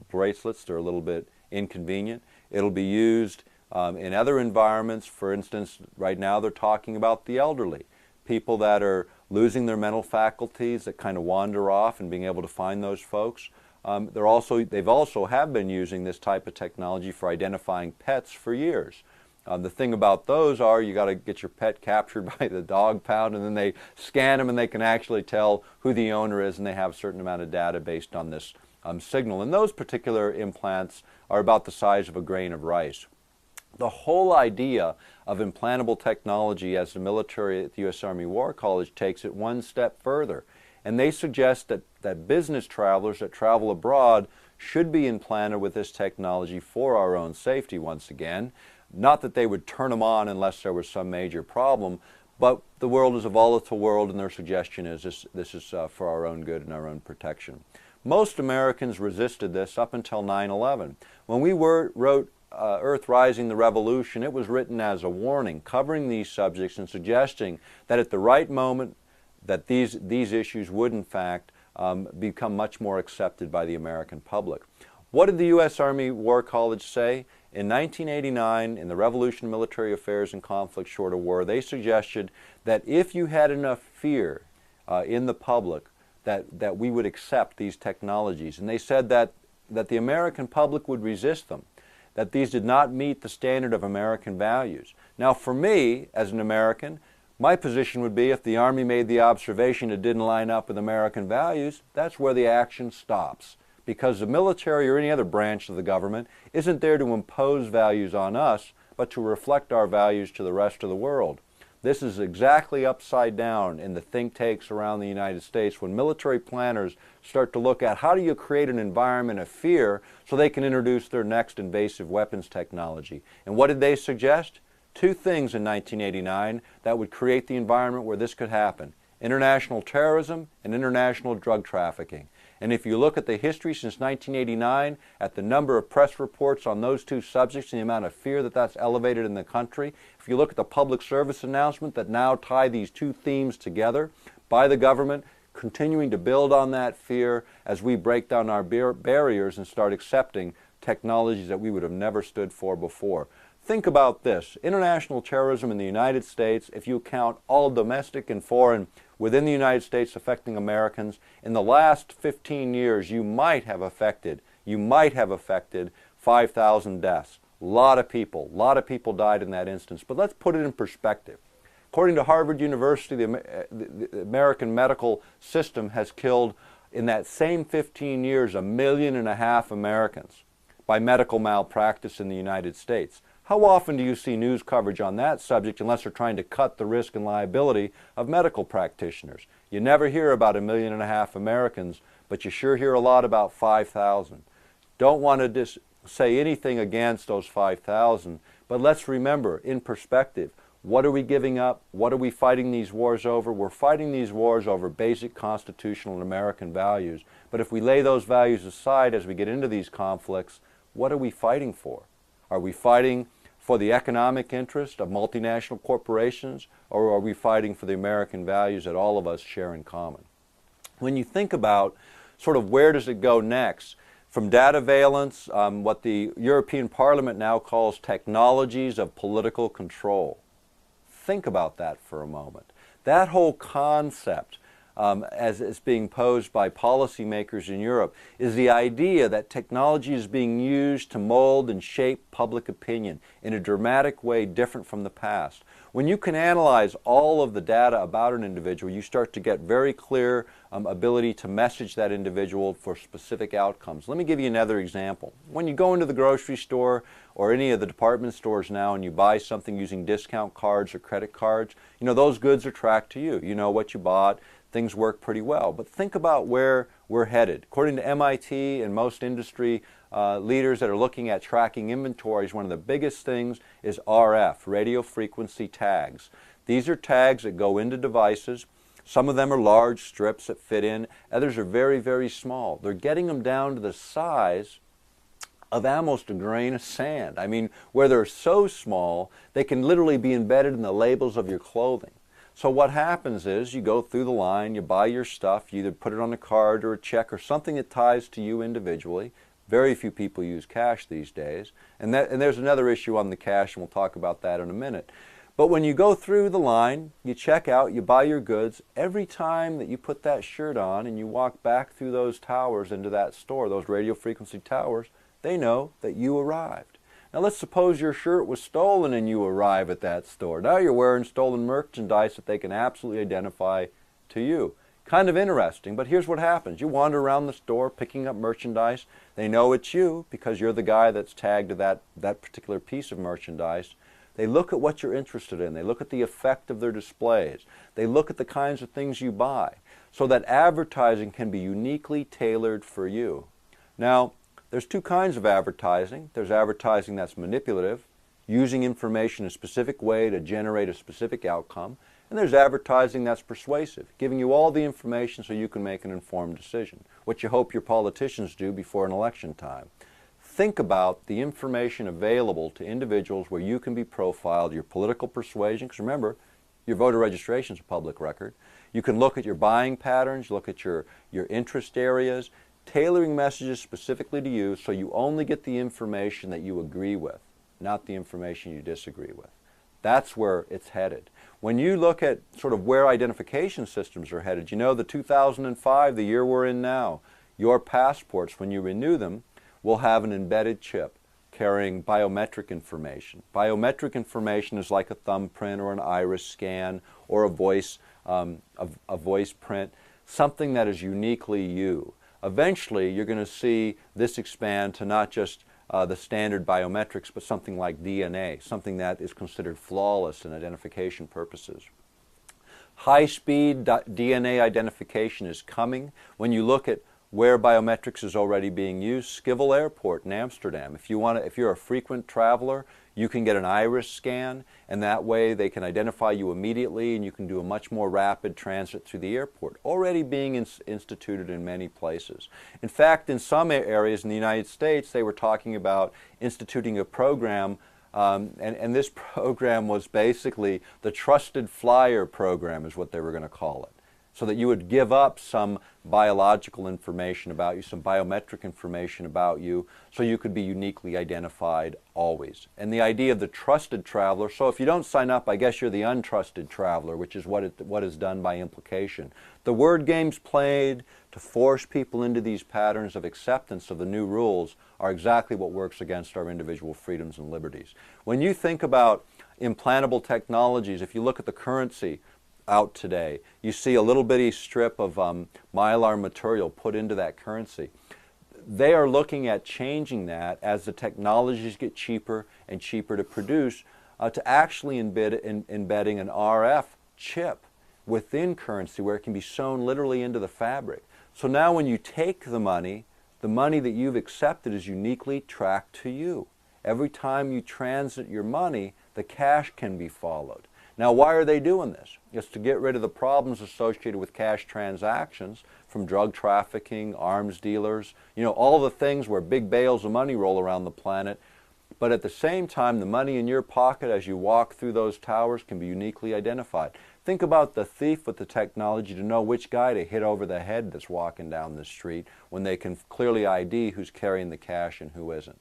bracelets. They're a little bit inconvenient. It'll be used in other environments. For instance, right now they're talking about the elderly, people that are losing their mental faculties, that kind of wander off, and being able to find those folks. They've also been using this type of technology for identifying pets for years. The thing about those are you got to get your pet captured by the dog pound, and then they scan them and they can actually tell who the owner is, and they have a certain amount of data based on this signal. And those particular implants are about the size of a grain of rice. The whole idea of implantable technology, as the military at the U.S. Army War College takes it one step further, and they suggest that business travelers that travel abroad should be implanted with this technology for our own safety once again. Not that they would turn them on unless there was some major problem, but the world is a volatile world, and their suggestion is this is for our own good and our own protection. Most Americans resisted this up until 9/11. When we wrote Earth Rising, the Revolution, it was written as a warning, covering these subjects and suggesting that at the right moment that these issues would in fact become much more accepted by the American public. What did the U.S. Army War College say? In 1989, in the Revolution, Military Affairs and Conflict Short of War, they suggested that if you had enough fear in the public, that we would accept these technologies. And they said that the American public would resist them, that these did not meet the standard of American values. Now, for me, as an American, my position would be if the Army made the observation it didn't line up with American values, that's where the action stops. Because the military or any other branch of the government isn't there to impose values on us, but to reflect our values to the rest of the world. This is exactly upside down in the think tanks around the United States when military planners start to look at how do you create an environment of fear so they can introduce their next invasive weapons technology. And what did they suggest? 2 things in 1989 that would create the environment where this could happen: international terrorism and international drug trafficking. And if you look at the history since 1989, at the number of press reports on those 2 subjects and the amount of fear that's elevated in the country, if you look at the public service announcement that now tie these 2 themes together by the government, continuing to build on that fear as we break down our barriers and start accepting technologies that we would have never stood for before. Think about this. International terrorism in the United States, if you count all domestic and foreign within the United States affecting Americans, in the last 15 years you might have affected 5,000 deaths. A lot of people died in that instance. But let's put it in perspective. According to Harvard University, the American medical system has killed in that same 15 years 1.5 million Americans by medical malpractice in the United States. How often do you see news coverage on that subject unless they're trying to cut the risk and liability of medical practitioners? You never hear about 1.5 million Americans, but you sure hear a lot about 5,000. Don't want to say anything against those 5,000, but let's remember, in perspective, what are we giving up? What are we fighting these wars over? We're fighting these wars over basic constitutional and American values. But if we lay those values aside as we get into these conflicts, what are we fighting for? Are we fighting for the economic interest of multinational corporations, or are we fighting for the American values that all of us share in common? When you think about sort of where does it go next, from data valence, what the European Parliament now calls technologies of political control. Think about that for a moment. That whole concept, as it's being posed by policymakers in Europe, is the idea that technology is being used to mold and shape public opinion in a dramatic way different from the past. When you can analyze all of the data about an individual, you start to get very clear ability to message that individual for specific outcomes. Let me give you another example. When you go into the grocery store or any of the department stores now and you buy something using discount cards or credit cards, you know, those goods are tracked to you. You know what you bought. Things work pretty well. But think about where we're headed. According to MIT and most industry leaders that are looking at tracking inventories, one of the biggest things is RF, radio frequency tags. These are tags that go into devices. Some of them are large strips that fit in. Others are very, very small. They're getting them down to the size of almost a grain of sand. I mean, where they're so small, they can literally be embedded in the labels of your clothing. So what happens is you go through the line, you buy your stuff, you either put it on a card or a check or something that ties to you individually. Very few people use cash these days. And there's another issue on the cash, and we'll talk about that in a minute. But when you go through the line, you check out, you buy your goods, every time that you put that shirt on and you walk back through those towers into that store, those radio frequency towers, they know that you arrived. Now let's suppose your shirt was stolen and you arrive at that store. Now you're wearing stolen merchandise that they can absolutely identify to you. Kind of interesting, but here's what happens. You wander around the store picking up merchandise. They know it's you because you're the guy that's tagged to that particular piece of merchandise. They look at what you're interested in. They look at the effect of their displays. They look at the kinds of things you buy so that advertising can be uniquely tailored for you. Now, there's two kinds of advertising. There's advertising that's manipulative, using information in a specific way to generate a specific outcome. And there's advertising that's persuasive, giving you all the information so you can make an informed decision, what you hope your politicians do before an election time. Think about the information available to individuals where you can be profiled, your political persuasion, because remember, your voter registration is a public record. You can look at your buying patterns, look at your interest areas, tailoring messages specifically to you so you only get the information that you agree with, not the information you disagree with. That's where it's headed. When you look at sort of where identification systems are headed, you know the 2005, the year we're in now, your passports, when you renew them, will have an embedded chip carrying biometric information. Biometric information is like a thumbprint or an iris scan or a voice print, something that is uniquely you. Eventually, you're going to see this expand to not just the standard biometrics, but something like DNA, something that is considered flawless in identification purposes. High-speed DNA identification is coming. When you look at where biometrics is already being used, Schiphol Airport in Amsterdam. If you're a frequent traveler, you can get an iris scan, and that way they can identify you immediately, and you can do a much more rapid transit through the airport, already being instituted in many places. In fact, in some areas in the United States, they were talking about instituting a program, and this program was basically the Trusted Flyer program is what they were going to call it, so that you would give up some biological information about you, some biometric information about you, so you could be uniquely identified always. And the idea of the trusted traveler, so if you don't sign up, I guess you're the untrusted traveler, which is what is done by implication. The word games played to force people into these patterns of acceptance of the new rules are exactly what works against our individual freedoms and liberties. When you think about implantable technologies, if you look at the currency out today, you see a little bitty strip of mylar material put into that currency. They are looking at changing that as the technologies get cheaper and cheaper to produce to actually embedding an RF chip within currency where it can be sewn literally into the fabric. So now when you take the money that you've accepted is uniquely tracked to you. Every time you transit your money, the cash can be followed. Now, why are they doing this? It's to get rid of the problems associated with cash transactions from drug trafficking, arms dealers, you know, all the things where big bales of money roll around the planet. But at the same time, the money in your pocket as you walk through those towers can be uniquely identified. Think about the thief with the technology to know which guy to hit over the head that's walking down the street when they can clearly ID who's carrying the cash and who isn't.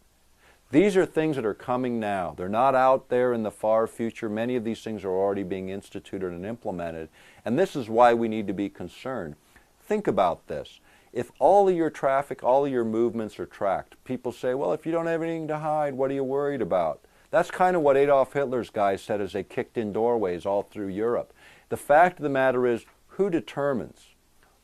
These are things that are coming now. They're not out there in the far future. Many of these things are already being instituted and implemented, and this is why we need to be concerned. Think about this. If all of your traffic, all of your movements are tracked, people say, well, if you don't have anything to hide, what are you worried about? That's kind of what Adolf Hitler's guys said as they kicked in doorways all through Europe. The fact of the matter is, who determines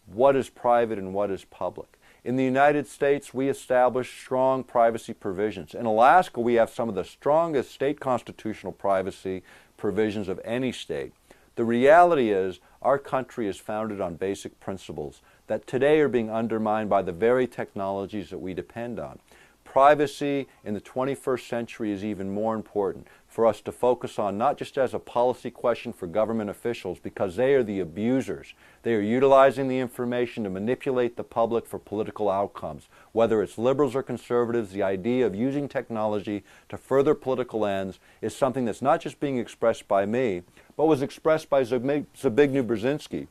what is private and what is public? In the United States, we establish strong privacy provisions. In Alaska, we have some of the strongest state constitutional privacy provisions of any state. The reality is, our country is founded on basic principles that today are being undermined by the very technologies that we depend on. Privacy in the 21st century is even more important for us to focus on, not just as a policy question for government officials, because they are the abusers. They are utilizing the information to manipulate the public for political outcomes. Whether it's liberals or conservatives, the idea of using technology to further political ends is something that's not just being expressed by me, but was expressed by Zbigniew Brzezinski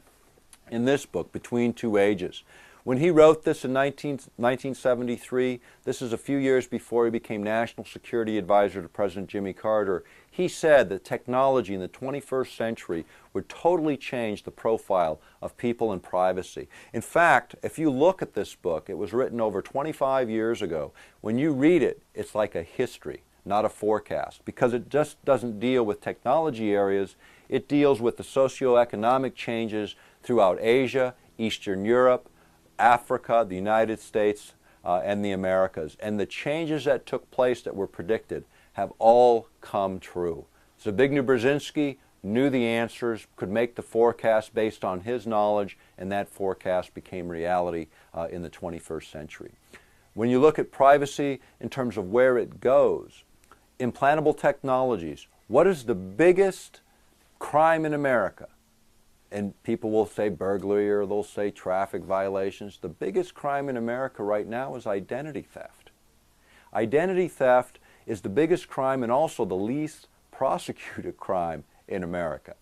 in this book, Between Two Ages. When he wrote this in 1973, this is a few years before he became National Security Advisor to President Jimmy Carter, he said that technology in the 21st century would totally change the profile of people and privacy. In fact, if you look at this book, it was written over 25 years ago. When you read it, it's like a history, not a forecast, because it just doesn't deal with technology areas. It deals with the socioeconomic changes throughout Asia, Eastern Europe, Africa, the United States, and the Americas. And the changes that took place that were predicted have all come true. Zbigniew Brzezinski knew the answers, could make the forecast based on his knowledge, and that forecast became reality in the 21st century. When you look at privacy in terms of where it goes, implantable technologies, what is the biggest crime in America? And people will say burglary or they'll say traffic violations. The biggest crime in America right now is identity theft. Identity theft is the biggest crime and also the least prosecuted crime in America.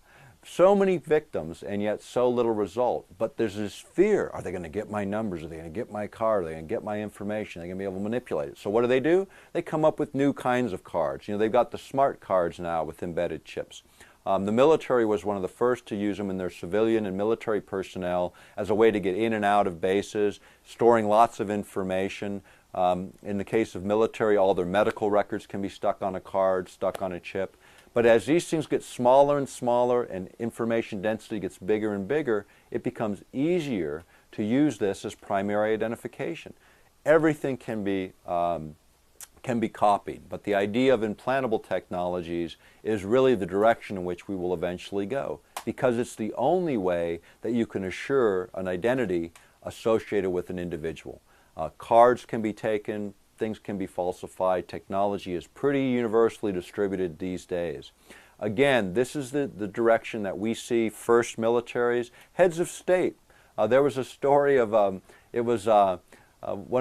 So many victims and yet so little result. But there's this fear. Are they going to get my numbers? Are they going to get my card? Are they going to get my information? Are they going to be able to manipulate it? So what do? They come up with new kinds of cards. You know, they've got the smart cards now with embedded chips. The military was one of the first to use them in their civilian and military personnel as a way to get in and out of bases, storing lots of information. In the case of military, all their medical records can be stuck on a card, stuck on a chip. But as these things get smaller and smaller and information density gets bigger and bigger, it becomes easier to use this as primary identification. Everything can be copied, but the idea of implantable technologies is really the direction in which we will eventually go, because it's the only way that you can assure an identity associated with an individual. Cards can be taken, things can be falsified, technology is pretty universally distributed these days. Again, this is the direction that we see first militaries, heads of state. There was a story of, one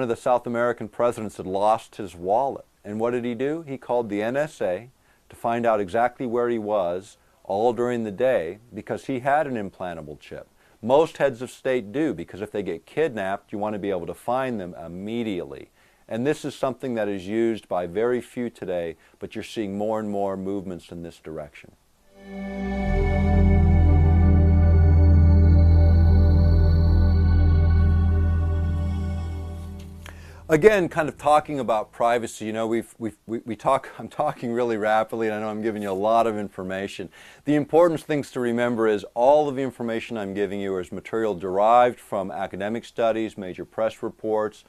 of the South American presidents had lost his wallet. And what did he do? He called the NSA to find out exactly where he was all during the day because he had an implantable chip. Most heads of state do, because if they get kidnapped, you want to be able to find them immediately. And this is something that is used by very few today, but you're seeing more and more movements in this direction. Again, kind of talking about privacy, you know, I'm talking really rapidly, and I know I'm giving you a lot of information. The important things to remember is all of the information I'm giving you is material derived from academic studies, major press reports,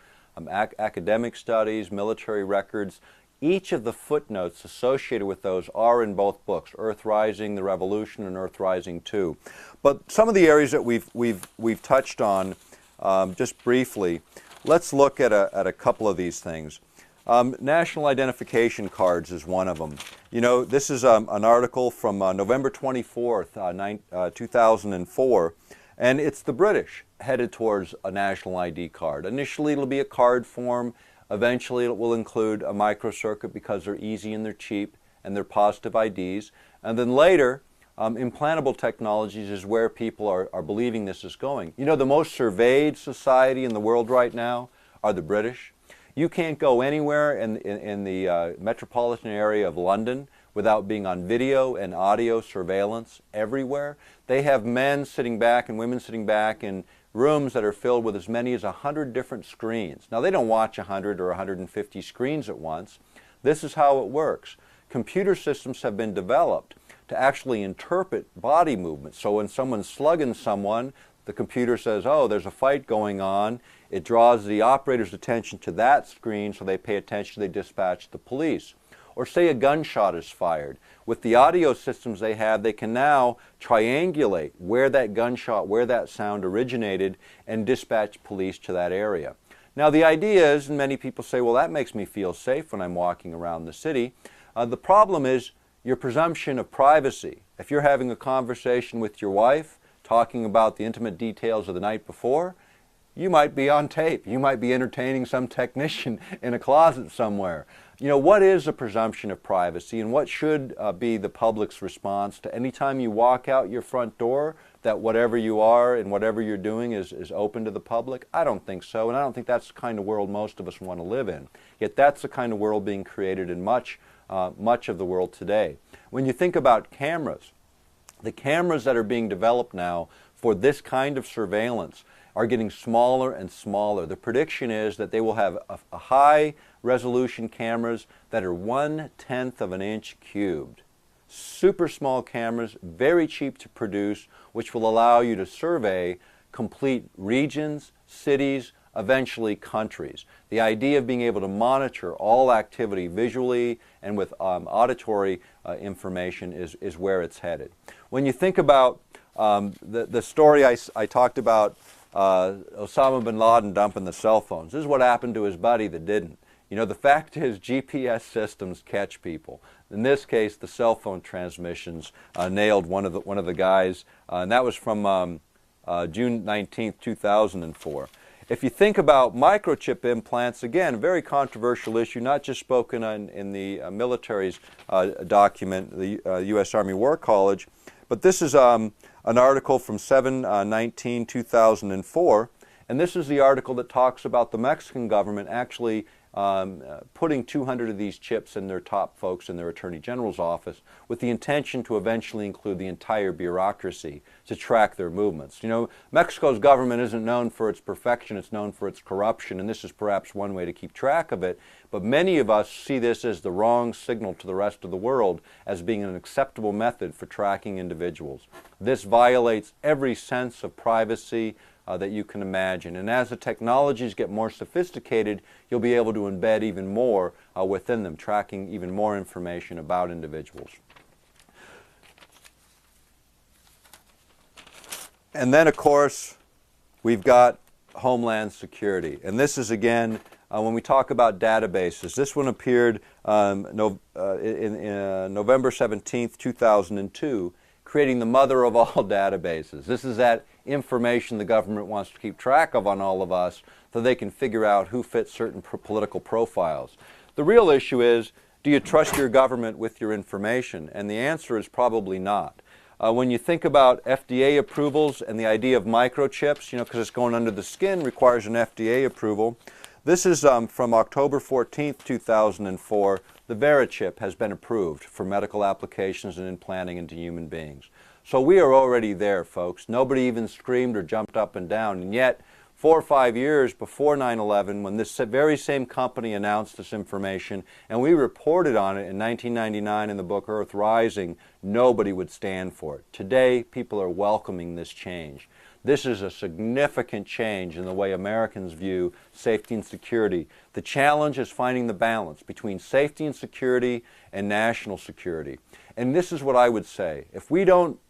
academic studies, military records. Each of the footnotes associated with those are in both books, Earth Rising, The Revolution, and Earth Rising 2. But some of the areas that we've touched on just briefly. Let's look at a couple of these things. National identification cards is one of them. You know, this is an article from November 24th, 2004, and it's the British headed towards a national ID card. Initially, it'll be a card form. Eventually it will include a microcircuit because they're easy and they're cheap and they're positive IDs. And then later, implantable technologies is where people are believing this is going. You know, the most surveyed society in the world right now are the British. You can't go anywhere in the metropolitan area of London without being on video and audio surveillance everywhere. They have men sitting back and women sitting back in rooms that are filled with as many as 100 different screens. Now, they don't watch 100 or 150 screens at once. This is how it works. Computer systems have been developed to actually interpret body movements. So when someone's slugging someone, the computer says, oh, there's a fight going on. It draws the operator's attention to that screen, so they pay attention, they dispatch the police. Or say a gunshot is fired. With the audio systems they have, they can now triangulate where that gunshot, where that sound originated, and dispatch police to that area. Now the idea is, and many people say, well, that makes me feel safe when I'm walking around the city. The problem is your presumption of privacy. If you're having a conversation with your wife, talking about the intimate details of the night before, you might be on tape. You might be entertaining some technician in a closet somewhere. You know, what is a presumption of privacy, and what should be the public's response to any time you walk out your front door, that whatever you are and whatever you're doing is open to the public? I don't think so, and I don't think that's the kind of world most of us want to live in. Yet that's the kind of world being created in much of the world today. When you think about cameras, the cameras that are being developed now for this kind of surveillance are getting smaller and smaller. The prediction is that they will have a high resolution cameras that are 1/10 of an inch cubed. Super small cameras, very cheap to produce, which will allow you to survey complete regions, cities, eventually countries. The idea of being able to monitor all activity visually and with auditory information is where it's headed. When you think about the story I talked about, Osama bin Laden dumping the cell phones. This is what happened to his buddy that didn't. You know, the fact is GPS systems catch people. In this case, the cell phone transmissions nailed one of the guys, and that was from June 19th, 2004. If you think about microchip implants, again, a very controversial issue, not just spoken on in the military's document, the U.S. Army War College, but this is an article from 7/19/2004, and this is the article that talks about the Mexican government actually putting 200 of these chips in their top folks in their Attorney General's office with the intention to eventually include the entire bureaucracy to track their movements. You know, Mexico's government isn't known for its perfection, it's known for its corruption, and this is perhaps one way to keep track of it, but many of us see this as the wrong signal to the rest of the world as being an acceptable method for tracking individuals. This violates every sense of privacy that you can imagine. And as the technologies get more sophisticated, you'll be able to embed even more within them, tracking even more information about individuals. And then, of course, we've got Homeland Security. And this is, again, when we talk about databases, this one appeared November 17th, 2002, creating the mother of all databases. This is that information the government wants to keep track of on all of us so they can figure out who fits certain political profiles. The real issue is, do you trust your government with your information? And the answer is probably not. When you think about FDA approvals and the idea of microchips, you know, because it's going under the skin, requires an FDA approval. This is from October 14th, 2004. The VeriChip has been approved for medical applications and implanting into human beings. So we are already there, folks. Nobody even screamed or jumped up and down. And yet, 4 or 5 years before 9/11, when this very same company announced this information, and we reported on it in 1999 in the book Earth Rising, nobody would stand for it. Today, people are welcoming this change. This is a significant change in the way Americans view safety and security. The challenge is finding the balance between safety and security and national security. And this is what I would say. If we don't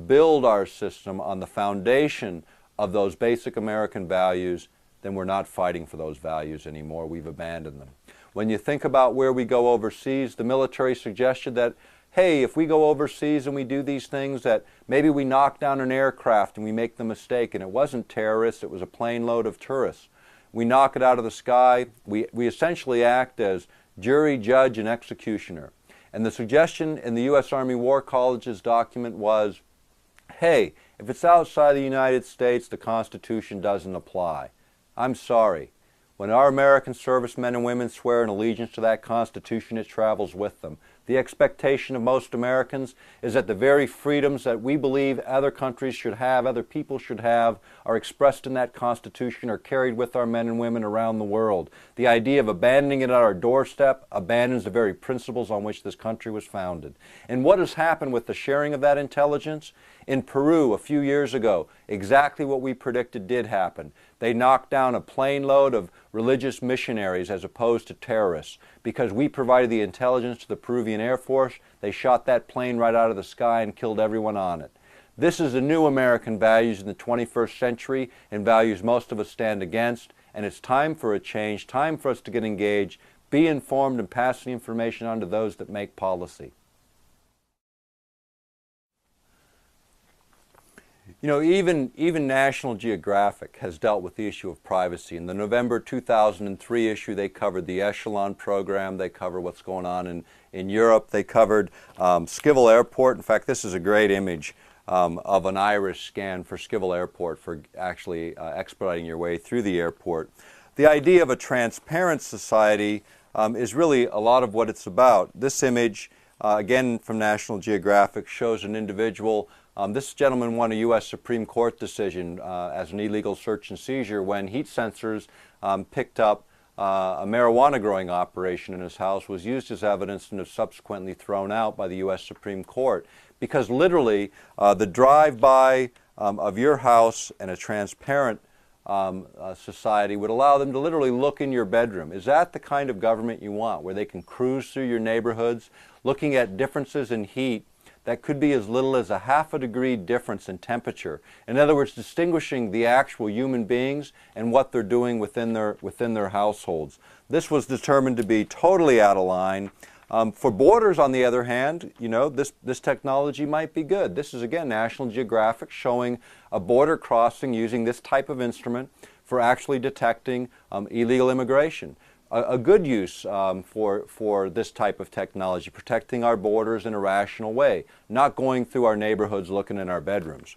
build our system on the foundation of those basic American values, then we're not fighting for those values anymore. We've abandoned them. When you think about where we go overseas, the military suggested that, hey, if we go overseas and we do these things, that maybe we knock down an aircraft and we make the mistake and it wasn't terrorists, it was a plane load of tourists. we knock it out of the sky. We essentially act as jury, judge, and executioner. And the suggestion in the U.S. Army War College's document was, hey, if it's outside the United States, the Constitution doesn't apply. I'm sorry. When our American servicemen and women swear an allegiance to that Constitution, it travels with them. The expectation of most Americans is that the very freedoms that we believe other countries should have, other people should have, are expressed in that Constitution, are carried with our men and women around the world. The idea of abandoning it at our doorstep abandons the very principles on which this country was founded. And what has happened with the sharing of that intelligence? In Peru a few years ago, exactly what we predicted did happen. They knocked down a plane load of religious missionaries as opposed to terrorists. Because we provided the intelligence to the Peruvian Air Force, they shot that plane right out of the sky and killed everyone on it. This is the new American values in the 21st century, and values most of us stand against, and it's time for a change, time for us to get engaged, be informed, and pass the information on to those that make policy. You know, even National Geographic has dealt with the issue of privacy. In the November 2003 issue, they covered the Echelon program. They cover what's going on in Europe. They covered Schiphol Airport. In fact, this is a great image of an iris scan for Schiphol Airport for actually expediting your way through the airport. The idea of a transparent society is really a lot of what it's about. This image, again from National Geographic, shows an individual. This gentleman won a U.S. Supreme Court decision as an illegal search and seizure when heat sensors picked up a marijuana growing operation in his house, was used as evidence and was subsequently thrown out by the U.S. Supreme Court. Because literally the drive-by of your house and a transparent society would allow them to literally look in your bedroom. Is that the kind of government you want, where they can cruise through your neighborhoods, looking at differences in heat that could be as little as a ½ degree difference in temperature? In other words, distinguishing the actual human beings and what they're doing within their households. This was determined to be totally out of line. For borders, on the other hand, you know, this technology might be good. This is, again, National Geographic showing a border crossing using this type of instrument for actually detecting illegal immigration. A good use for this type of technology, protecting our borders in a rational way, not going through our neighborhoods looking in our bedrooms.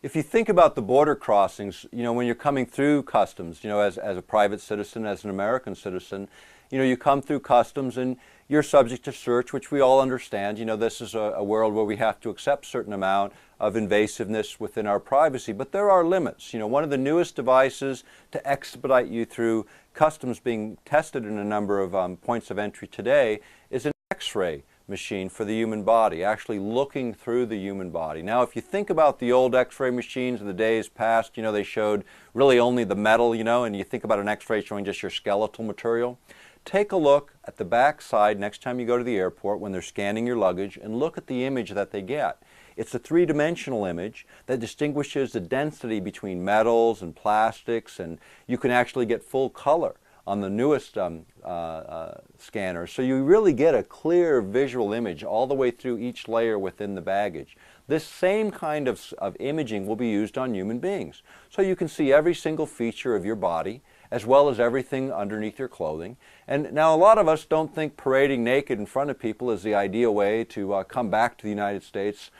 If you think about the border crossings, you know, when you're coming through customs, you know, as a private citizen, as an American citizen, you know, you come through customs and you're subject to search, which we all understand. You know, this is a world where we have to accept a certain amount of invasiveness within our privacy, but there are limits. You know, one of the newest devices to expedite you through customs being tested in a number of points of entry today is an X-ray machine for the human body, actually looking through the human body. Now, if you think about the old X-ray machines of the days past, you know, they showed really only the metal, you know, and you think about an X-ray showing just your skeletal material. Take a look at the back side next time you go to the airport when they're scanning your luggage and look at the image that they get. It's a three-dimensional image that distinguishes the density between metals and plastics, and you can actually get full color on the newest scanner. So you really get a clear visual image all the way through each layer within the baggage. This same kind of imaging will be used on human beings. So you can see every single feature of your body, as well as everything underneath your clothing. And now a lot of us don't think parading naked in front of people is the ideal way to come back to the United States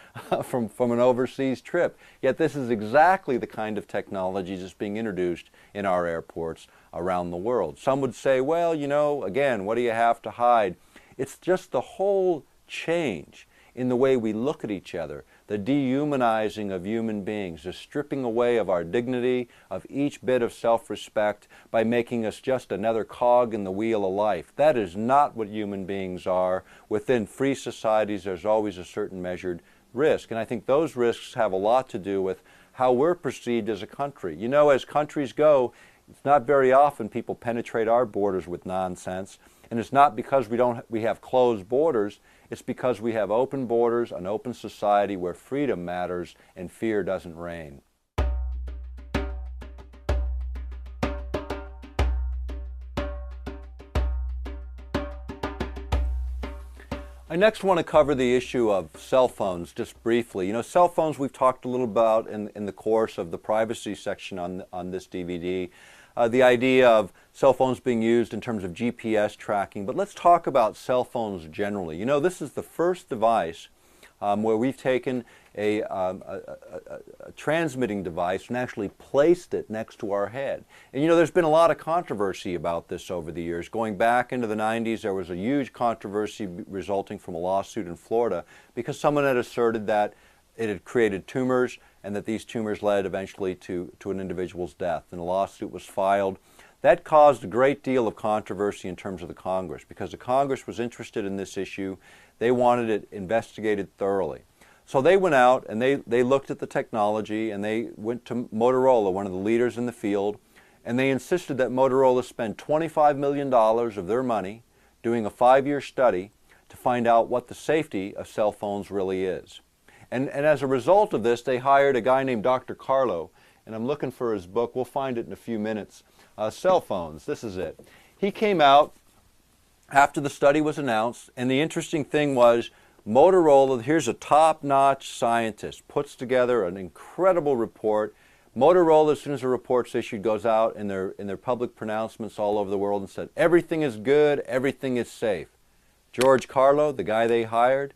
from an overseas trip. Yet this is exactly the kind of technology that's being introduced in our airports around the world. Some would say, well, you know, again, what do you have to hide? It's just the whole change in the way we look at each other, the dehumanizing of human beings, the stripping away of our dignity, of each bit of self-respect by making us just another cog in the wheel of life. That is not what human beings are. Within free societies, there's always a certain measured risk, and I think those risks have a lot to do with how we're perceived as a country. You know, as countries go, it's not very often people penetrate our borders with nonsense, and it's not because we have closed borders. It's because we have open borders, an open society where freedom matters and fear doesn't reign. I next want to cover the issue of cell phones just briefly. You know, cell phones we've talked a little about in the course of the privacy section on this DVD. The idea of cell phones being used in terms of GPS tracking, but let's talk about cell phones generally. You know, this is the first device where we've taken a transmitting device and actually placed it next to our head. And you know, there's been a lot of controversy about this over the years. Going back into the 90s, there was a huge controversy resulting from a lawsuit in Florida because someone had asserted that it had created tumors and that these tumors led eventually to an individual's death. And a lawsuit was filed. That caused a great deal of controversy in terms of the Congress because the Congress was interested in this issue. They wanted it investigated thoroughly. So they went out and they looked at the technology and they went to Motorola, one of the leaders in the field, and they insisted that Motorola spend $25 million of their money doing a 5-year study to find out what the safety of cell phones really is. And as a result of this, they hired a guy named Dr. Carlo, and I'm looking for his book. We'll find it in a few minutes. Cell phones, this is it. He came out after the study was announced, and the interesting thing was Motorola, here's a top-notch scientist, puts together an incredible report. Motorola, as soon as the report's issued, goes out in their public pronouncements all over the world and said, everything is good, everything is safe. George Carlo, the guy they hired,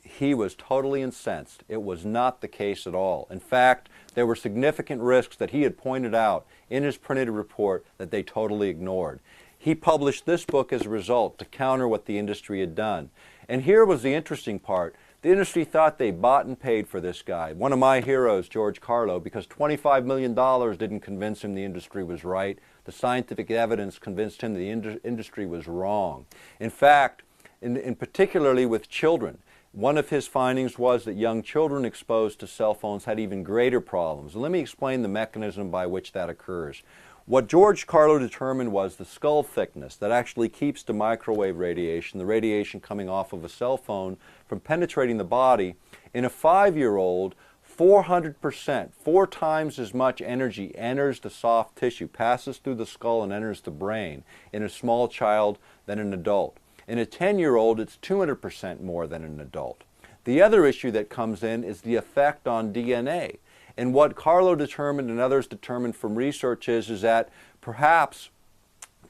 he was totally incensed. It was not the case at all. In fact, there were significant risks that he had pointed out in his printed report that they totally ignored. He published this book as a result to counter what the industry had done. And here was the interesting part. The industry thought they bought and paid for this guy, one of my heroes, George Carlo, because $25 million didn't convince him the industry was right. The scientific evidence convinced him the industry was wrong. In fact, in particularly with children, one of his findings was that young children exposed to cell phones had even greater problems. And let me explain the mechanism by which that occurs. What George Carlo determined was the skull thickness that actually keeps the microwave radiation, the radiation coming off of a cell phone, from penetrating the body. In a 5-year-old, 400%, 4 times as much energy enters the soft tissue, passes through the skull and enters the brain in a small child than an adult. In a 10-year-old, it's 200% more than an adult. The other issue that comes in is the effect on DNA. And what Carlo determined and others determined from research is that perhaps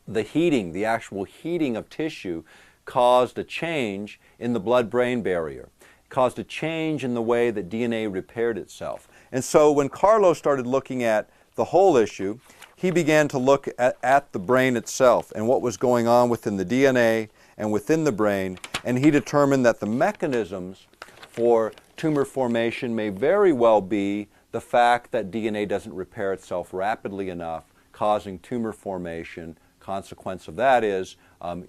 the heating, the actual heating of tissue, caused a change in the blood-brain barrier, caused a change in the way that DNA repaired itself. And so when Carlo started looking at the whole issue, he began to look at the brain itself and what was going on within the DNA and within the brain, and he determined that the mechanisms for tumor formation may very well be the fact that DNA doesn't repair itself rapidly enough, causing tumor formation. Consequence of that is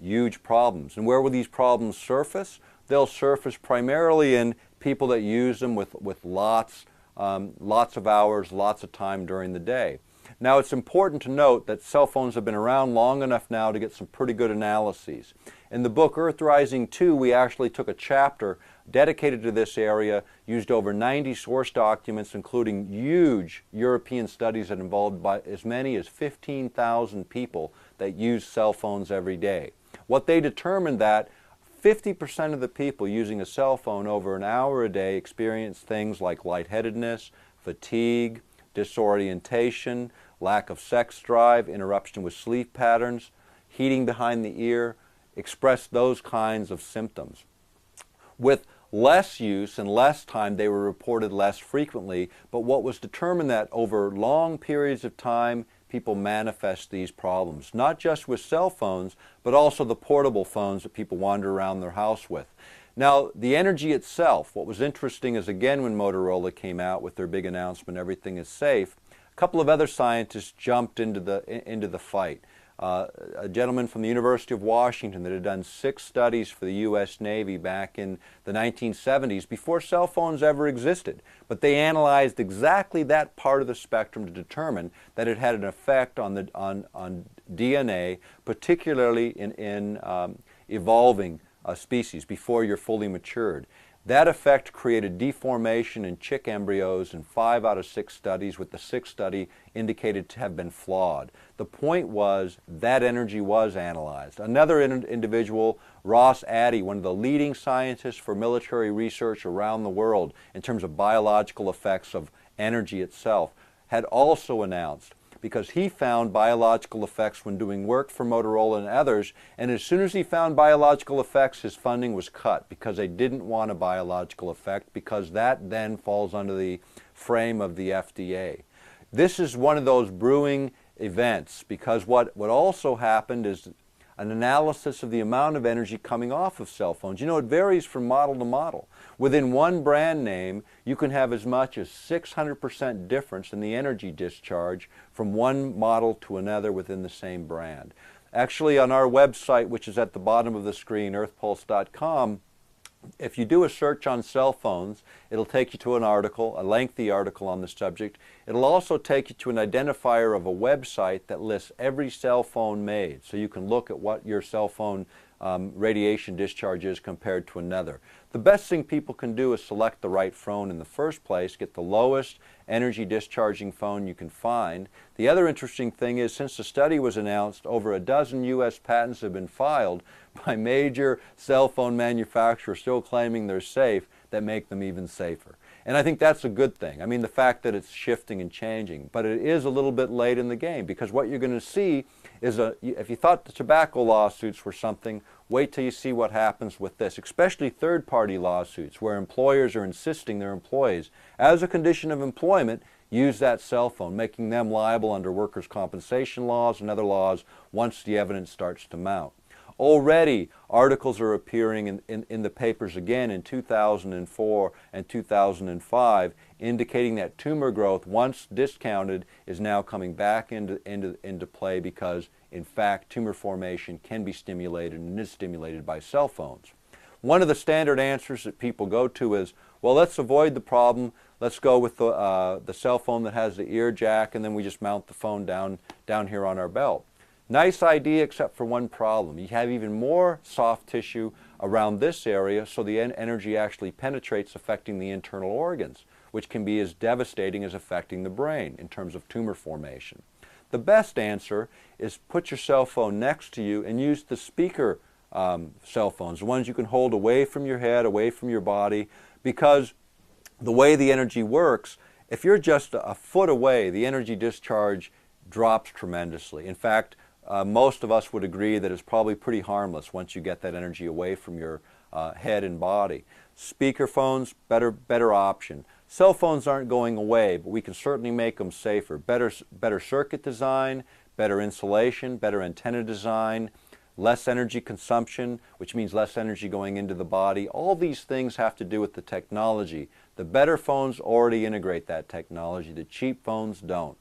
huge problems. And where will these problems surface? They'll surface primarily in people that use them with lots of hours, lots of time during the day. Now, it's important to note that cell phones have been around long enough now to get some pretty good analyses. In the book Earth Rising 2, we actually took a chapter dedicated to this area, used over 90 source documents, including huge European studies that involved by as many as 15,000 people that use cell phones every day. What they determined that 50% of the people using a cell phone over an hour a day experience things like lightheadedness, fatigue, disorientation, lack of sex drive, interruption with sleep patterns, heating behind the ear, express those kinds of symptoms. With less use and less time, they were reported less frequently, but what was determined that over long periods of time, people manifest these problems, not just with cell phones, but also the portable phones that people wander around their house with. Now, the energy itself, what was interesting is, again, when Motorola came out with their big announcement, everything is safe, a couple of other scientists jumped into the fight. A gentleman from the University of Washington that had done 6 studies for the U.S. Navy back in the 1970s before cell phones ever existed. But they analyzed exactly that part of the spectrum to determine that it had an effect on DNA, particularly in evolving species before you're fully matured. That effect created deformation in chick embryos in 5 out of 6 studies, with the 6th study indicated to have been flawed. The point was that energy was analyzed. Another individual, Ross Addy, one of the leading scientists for military research around the world in terms of biological effects of energy itself, had also announced, because he found biological effects when doing work for Motorola and others, and as soon as he found biological effects, his funding was cut because they didn't want a biological effect, because that then falls under the frame of the FDA. This is one of those brewing events, because what also happened is an analysis of the amount of energy coming off of cell phones. You know, it varies from model to model. Within one brand name, you can have as much as 600% difference in the energy discharge from one model to another within the same brand. Actually, on our website, which is at the bottom of the screen, earthpulse.com, if you do a search on cell phones, it'll take you to an article, a lengthy article on the subject. It'll also take you to an identifier of a website that lists every cell phone made, so you can look at what your cell phone radiation discharge is compared to another. The best thing people can do is select the right phone in the first place, get the lowest energy discharging phone you can find. The other interesting thing is, since the study was announced, over a dozen U.S. patents have been filed by major cell phone manufacturers still claiming they're safe, that make them even safer. And I think that's a good thing. I mean, the fact that it's shifting and changing. But it is a little bit late in the game, because what you're going to see is, if you thought the tobacco lawsuits were something, wait till you see what happens with this, especially third-party lawsuits where employers are insisting their employees, as a condition of employment, use that cell phone, making them liable under workers' compensation laws and other laws once the evidence starts to mount. Already, articles are appearing in the papers again in 2004 and 2005, indicating that tumor growth, once discounted, is now coming back into play, because, in fact, tumor formation can be stimulated and is stimulated by cell phones. One of the standard answers that people go to is, well, let's avoid the problem. Let's go with the cell phone that has the ear jack, and then we just mount the phone down here on our belt. Nice idea, except for one problem. You have even more soft tissue around this area, so the energy actually penetrates, affecting the internal organs, which can be as devastating as affecting the brain in terms of tumor formation. The best answer is put your cell phone next to you and use the speaker cell phones, the ones you can hold away from your head, away from your body, because the way the energy works, if you're just a foot away, the energy discharge drops tremendously. In fact, most of us would agree that it's probably pretty harmless once you get that energy away from your head and body. Speaker phones, better option. Cell phones aren't going away, but we can certainly make them safer. Better circuit design, better insulation, better antenna design, less energy consumption, which means less energy going into the body. All these things have to do with the technology. The better phones already integrate that technology. The cheap phones don't.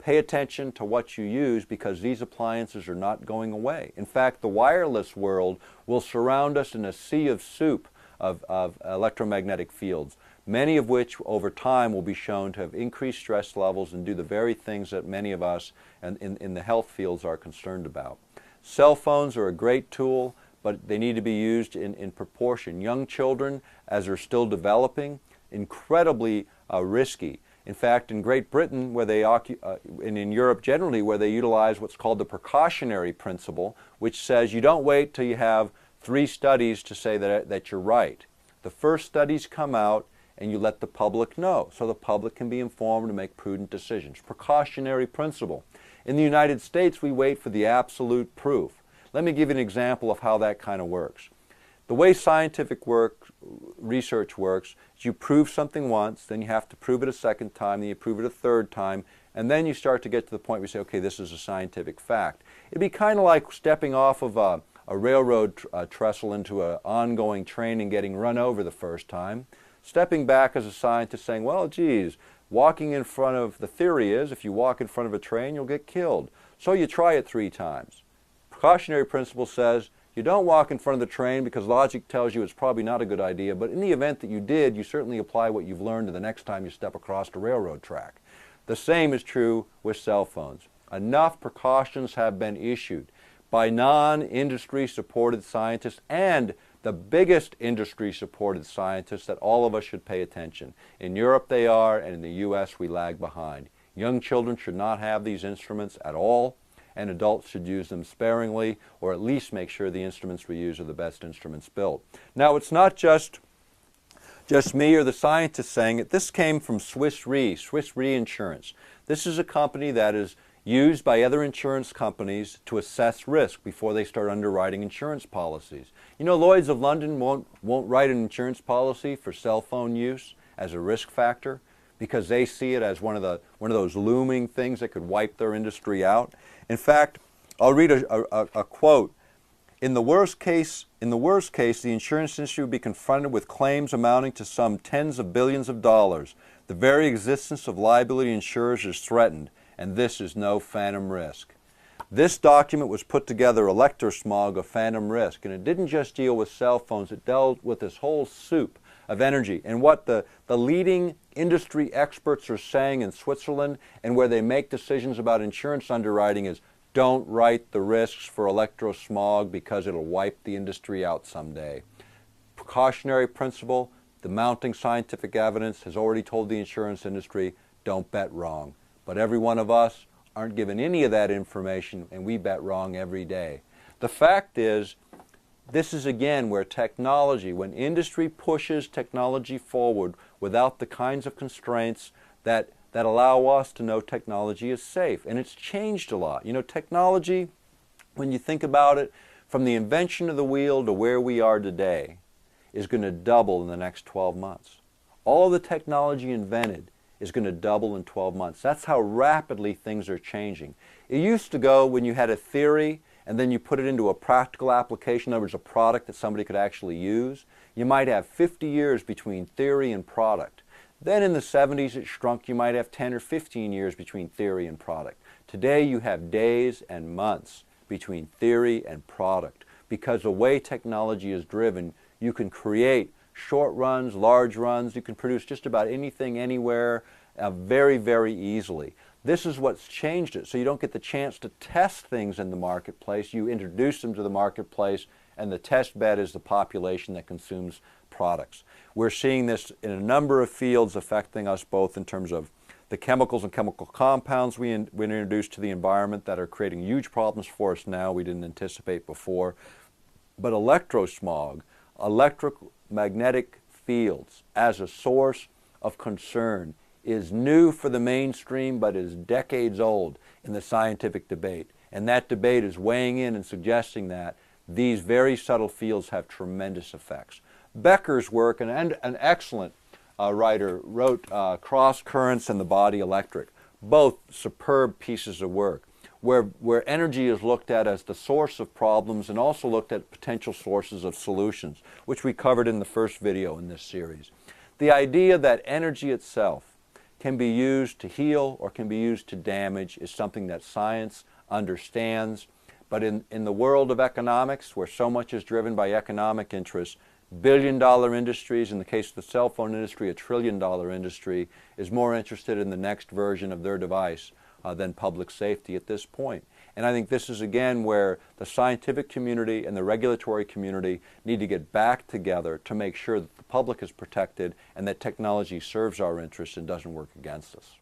Pay attention to what you use, because these appliances are not going away. In fact, the wireless world will surround us in a sea of soup of electromagnetic fields, many of which over time will be shown to have increased stress levels and do the very things that many of us in the health fields are concerned about. Cell phones are a great tool, but they need to be used in proportion. Young children, as they're still developing, incredibly risky. In fact, in Great Britain, where and in Europe generally, where they utilize what's called the precautionary principle, which says you don't wait till you have 3 studies to say that you're right. The first studies come out, and you let the public know, so the public can be informed and make prudent decisions. Precautionary principle. In the United States, we wait for the absolute proof. Let me give you an example of how that kind of works. The way scientific research works is you prove something once, then you have to prove it a second time, then you prove it a third time, and then you start to get to the point where you say, okay, this is a scientific fact. It'd be kind of like stepping off of a railroad trestle into an ongoing train and getting run over the first time. Stepping back as a scientist saying, well, geez, walking in front of, the theory is, if you walk in front of a train, you'll get killed. So you try it 3 times. Precautionary principle says, you don't walk in front of the train because logic tells you it's probably not a good idea, but in the event that you did, you certainly apply what you've learned the next time you step across a railroad track. The same is true with cell phones. Enough precautions have been issued, by non-industry supported scientists and the biggest industry supported scientists that all of us should pay attention. In Europe they are, and in the US we lag behind. Young children should not have these instruments at all, and adults should use them sparingly, or at least make sure the instruments we use are the best instruments built. Now, it's not just me or the scientists saying it. This came from Swiss Re Insurance. This is a company that is used by other insurance companies to assess risk before they start underwriting insurance policies. You know, Lloyd's of London won't write an insurance policy for cell phone use as a risk factor because they see it as one of those looming things that could wipe their industry out. In fact, I'll read a quote. In the worst case, the insurance industry would be confronted with claims amounting to some tens of billions of dollars. The very existence of liability insurers is threatened, and this is no phantom risk. This document was put together, electrosmog, a phantom risk, and it didn't just deal with cell phones, it dealt with this whole soup of energy. And what the leading industry experts are saying in Switzerland and where they make decisions about insurance underwriting is, don't write the risks for electrosmog because it'll wipe the industry out someday. Precautionary principle, the mounting scientific evidence has already told the insurance industry, don't bet wrong. But every one of us aren't given any of that information, and we bet wrong every day. The fact is, this is again where technology, when industry pushes technology forward without the kinds of constraints that allow us to know technology is safe. And it's changed a lot. You know, technology, when you think about it, from the invention of the wheel to where we are today, is going to double in the next 12 months. All of the technology invented is going to double in 12 months. That's how rapidly things are changing. It used to go when you had a theory and then you put it into a practical application, in other words, a product that somebody could actually use. You might have 50 years between theory and product. Then in the 70s it shrunk, you might have 10 or 15 years between theory and product. Today you have days and months between theory and product. Because the way technology is driven, you can create short runs, large runs, you can produce just about anything, anywhere, very, very easily. This is what's changed it. So you don't get the chance to test things in the marketplace. You introduce them to the marketplace, and the test bed is the population that consumes products. We're seeing this in a number of fields affecting us both in terms of the chemicals and chemical compounds we introduce to the environment that are creating huge problems for us now we didn't anticipate before. But electrosmog, electromagnetic fields as a source of concern is new for the mainstream but is decades old in the scientific debate. And that debate is weighing in and suggesting that these very subtle fields have tremendous effects. Becker's work, an excellent writer, wrote Cross Currents and the Body Electric, both superb pieces of work, where energy is looked at as the source of problems and also looked at potential sources of solutions, which we covered in the first video in this series. The idea that energy itself can be used to heal or can be used to damage is something that science understands. But in the world of economics, where so much is driven by economic interests, billion-dollar industries, in the case of the cell phone industry, a trillion-dollar industry, is more interested in the next version of their device than public safety at this point. And I think this is again where the scientific community and the regulatory community need to get back together to make sure that the public is protected and that technology serves our interests and doesn't work against us.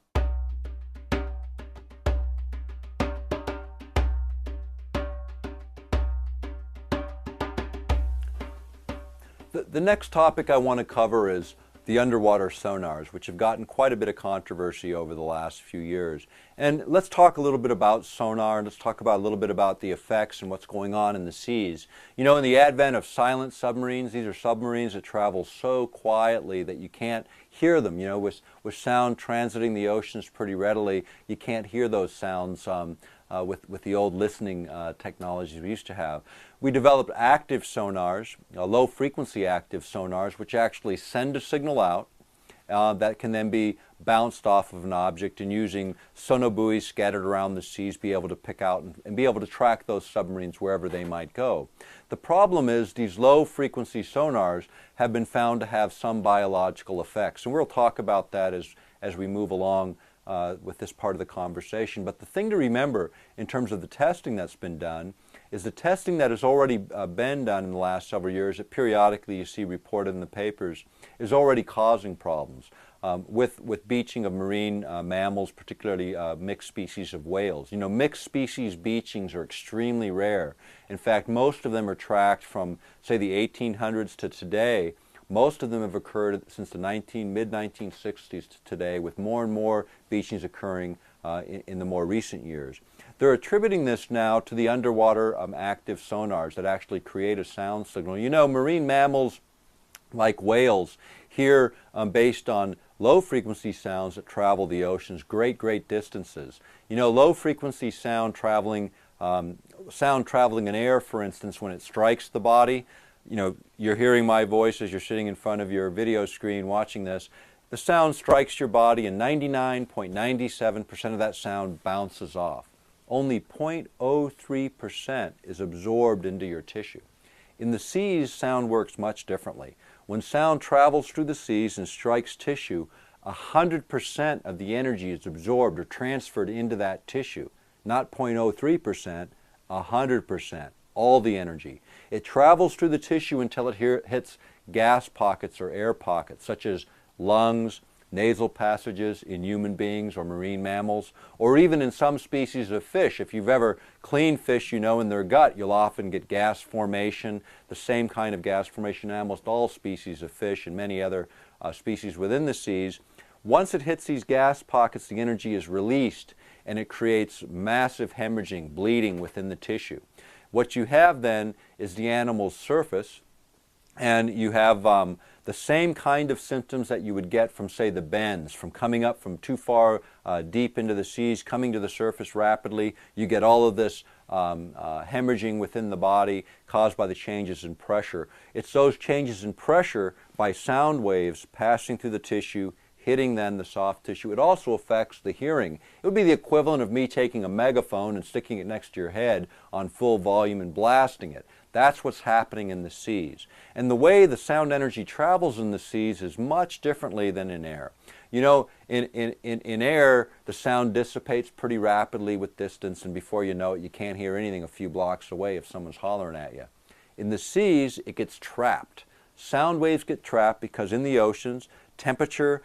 The next topic I want to cover is the underwater sonars, which have gotten quite a bit of controversy over the last few years. And let's talk a little bit about sonar, and let's talk about a little bit about the effects and what's going on in the seas. You know, in the advent of silent submarines, these are submarines that travel so quietly that you can't hear them. You know, with sound transiting the oceans pretty readily, you can't hear those sounds with the old listening technologies we used to have. We developed active sonars, low-frequency active sonars, which actually send a signal out that can then be bounced off of an object, and using sonobuoys scattered around the seas be able to pick out and be able to track those submarines wherever they might go. The problem is these low-frequency sonars have been found to have some biological effects, and we'll talk about that as we move along with this part of the conversation. But the thing to remember in terms of the testing that's been done is the testing that has already been done in the last several years, that periodically you see reported in the papers, is already causing problems with beaching of marine mammals, particularly mixed species of whales. You know, mixed species beachings are extremely rare. In fact, most of them are tracked from, say, the 1800s to today. Most of them have occurred since the mid-1960s to today, with more and more beachings occurring in the more recent years. They're attributing this now to the underwater active sonars that actually create a sound signal. You know, marine mammals like whales hear based on low-frequency sounds that travel the oceans great distances. You know, low-frequency sound traveling in air, for instance, when it strikes the body. You know, you're hearing my voice as you're sitting in front of your video screen watching this. The sound strikes your body and 99.97% of that sound bounces off. Only 0.03% is absorbed into your tissue. In the seas, sound works much differently. When sound travels through the seas and strikes tissue, 100% of the energy is absorbed or transferred into that tissue. Not 0.03%, 100%. All the energy. It travels through the tissue until it hits gas pockets or air pockets, such as lungs, nasal passages in human beings or marine mammals, or even in some species of fish. If you've ever cleaned fish, you know in their gut you'll often get gas formation, the same kind of gas formation in almost all species of fish and many other species within the seas. Once it hits these gas pockets, the energy is released and it creates massive hemorrhaging, bleeding within the tissue. What you have then is the animal's surface, and you have the same kind of symptoms that you would get from, say, the bends, from coming up from too far deep into the seas, coming to the surface rapidly. You get all of this hemorrhaging within the body caused by the changes in pressure. It's those changes in pressure by sound waves passing through the tissue, hitting then the soft tissue. It also affects the hearing. It would be the equivalent of me taking a megaphone and sticking it next to your head on full volume and blasting it. That's what's happening in the seas. And the way the sound energy travels in the seas is much differently than in air. You know, in air, the sound dissipates pretty rapidly with distance, and before you know it, you can't hear anything a few blocks away if someone's hollering at you. In the seas, it gets trapped. Sound waves get trapped because in the oceans, temperature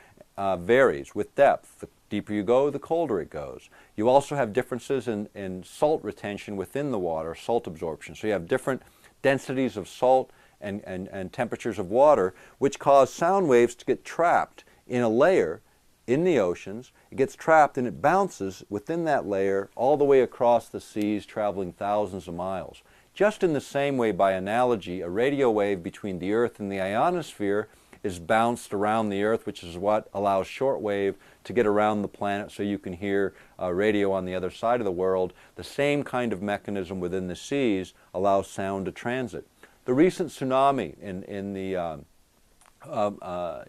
varies with depth. The deeper you go, the colder it goes. You also have differences in salt retention within the water, salt absorption. So you have different densities of salt and temperatures of water, which cause sound waves to get trapped in a layer in the oceans. It gets trapped and it bounces within that layer all the way across the seas, traveling thousands of miles. Just in the same way, by analogy, a radio wave between the Earth and the ionosphere is bounced around the Earth, which is what allows shortwave to get around the planet so you can hear radio on the other side of the world. The same kind of mechanism within the seas allows sound to transit. The recent tsunami in the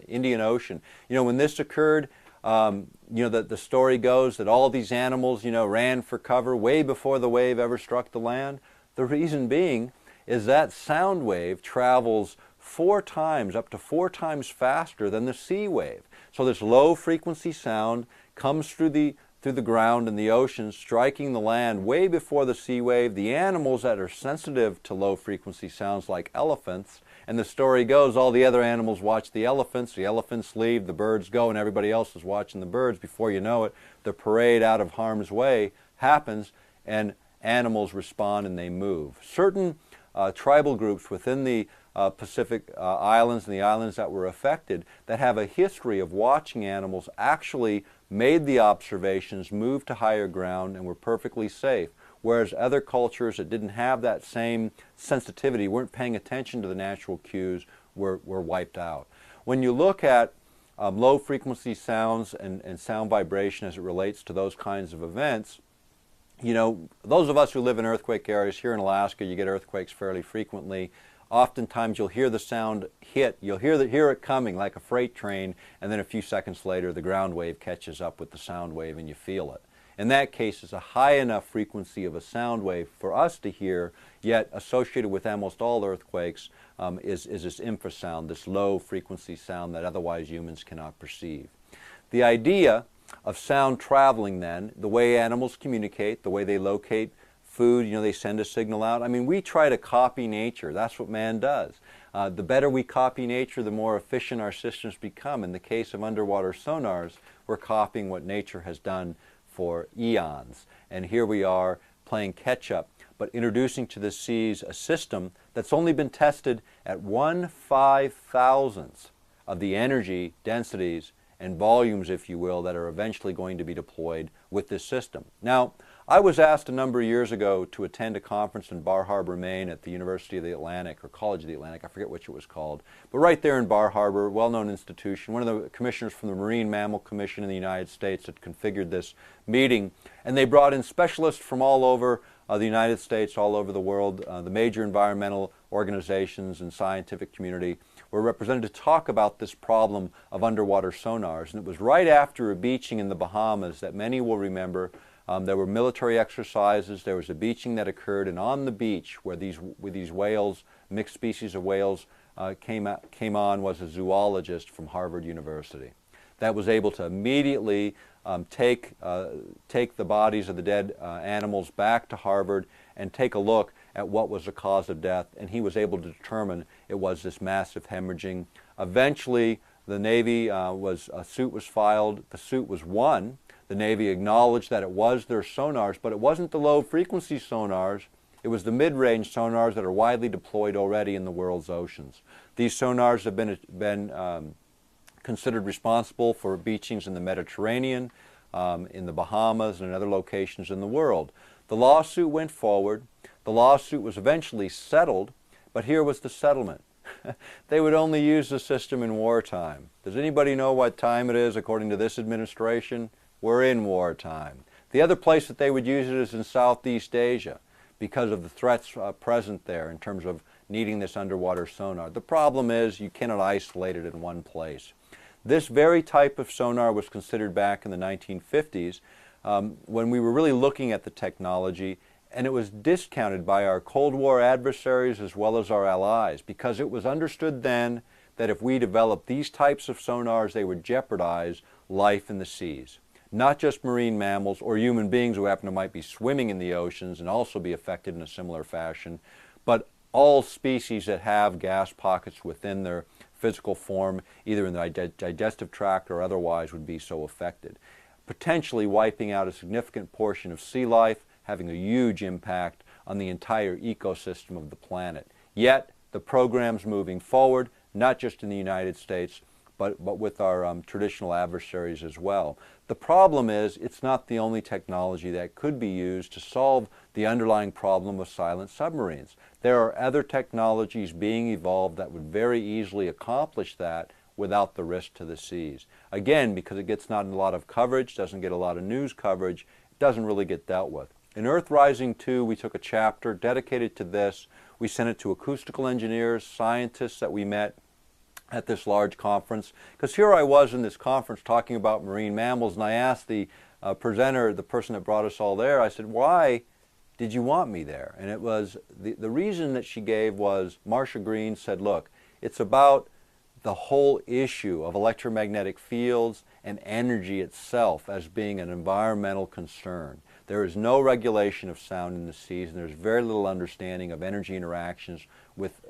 Indian Ocean, you know, when this occurred, you know, the story goes that all these animals, you know, ran for cover way before the wave ever struck the land. The reason being is that sound wave travels up to four times faster than the sea wave. So this low frequency sound comes through the ground in the ocean, striking the land way before the sea wave. The animals that are sensitive to low frequency sounds, like elephants, and the story goes all the other animals watch the elephants leave, the birds go, and everybody else is watching the birds. Before you know it, the parade out of harm's way happens and animals respond and they move. Certain tribal groups within the Pacific islands and the islands that were affected that have a history of watching animals actually made the observations, moved to higher ground, and were perfectly safe, whereas other cultures that didn't have that same sensitivity, weren't paying attention to the natural cues, were wiped out. When you look at low frequency sounds and sound vibration as it relates to those kinds of events, you know, those of us who live in earthquake areas, here in Alaska, you get earthquakes fairly frequently. Oftentimes you'll hear the sound hit, you'll hear it coming like a freight train, and then a few seconds later the ground wave catches up with the sound wave and you feel it. In that case, it's a high enough frequency of a sound wave for us to hear, yet associated with almost all earthquakes is this infrasound, this low frequency sound that otherwise humans cannot perceive. The idea of sound traveling then, the way animals communicate, the way they locate food, you know, they send a signal out. I mean, we try to copy nature. That's what man does. The better we copy nature, the more efficient our systems become. In the case of underwater sonars, we're copying what nature has done for eons. And here we are playing catch-up, but introducing to the seas a system that's only been tested at 1/5,000th of the energy densities and volumes, if you will, that are eventually going to be deployed with this system. Now, I was asked a number of years ago to attend a conference in Bar Harbor, Maine at the University of the Atlantic, or College of the Atlantic, I forget which it was called, but right there in Bar Harbor, well-known institution. One of the commissioners from the Marine Mammal Commission in the United States had configured this meeting, and they brought in specialists from all over the United States, all over the world. The major environmental organizations and scientific community were represented to talk about this problem of underwater sonars. And it was right after a beaching in the Bahamas that many will remember. There were military exercises, there was a beaching that occurred, and on the beach where these whales, mixed species of whales, came on was a zoologist from Harvard University that was able to immediately take the bodies of the dead animals back to Harvard and take a look at what was the cause of death, and he was able to determine it was this massive hemorrhaging. Eventually, the Navy a suit was filed. The suit was won. The Navy acknowledged that it was their sonars, but it wasn't the low-frequency sonars. It was the mid-range sonars that are widely deployed already in the world's oceans. These sonars have been considered responsible for beachings in the Mediterranean, in the Bahamas, and in other locations in the world. The lawsuit went forward. The lawsuit was eventually settled, but here was the settlement. They would only use the system in wartime. Does anybody know what time it is according to this administration? We're in wartime. The other place that they would use it is in Southeast Asia because of the threats present there in terms of needing this underwater sonar. The problem is you cannot isolate it in one place. This very type of sonar was considered back in the 1950s when we were really looking at the technology, and it was discounted by our Cold War adversaries as well as our allies because it was understood then that if we developed these types of sonars, they would jeopardize life in the seas. Not just marine mammals or human beings who happen to might be swimming in the oceans and also be affected in a similar fashion, but all species that have gas pockets within their physical form, either in the digestive tract or otherwise, would be so affected, potentially wiping out a significant portion of sea life, having a huge impact on the entire ecosystem of the planet. Yet, the program's moving forward, not just in the United States, but with our traditional adversaries as well. The problem is, it's not the only technology that could be used to solve the underlying problem of silent submarines. There are other technologies being evolved that would very easily accomplish that without the risk to the seas. Again, because it gets not a lot of coverage, doesn't get a lot of news coverage, it doesn't really get dealt with. In Earth Rising 2, we took a chapter dedicated to this. We sent it to acoustical engineers, scientists that we met at this large conference. Because here I was in this conference talking about marine mammals, and I asked the presenter, the person that brought us all there, I said, why did you want me there? And it was, the reason that she gave was, Marcia Green said, look, it's about the whole issue of electromagnetic fields and energy itself as being an environmental concern. There is no regulation of sound in the seas, and there's very little understanding of energy interactions with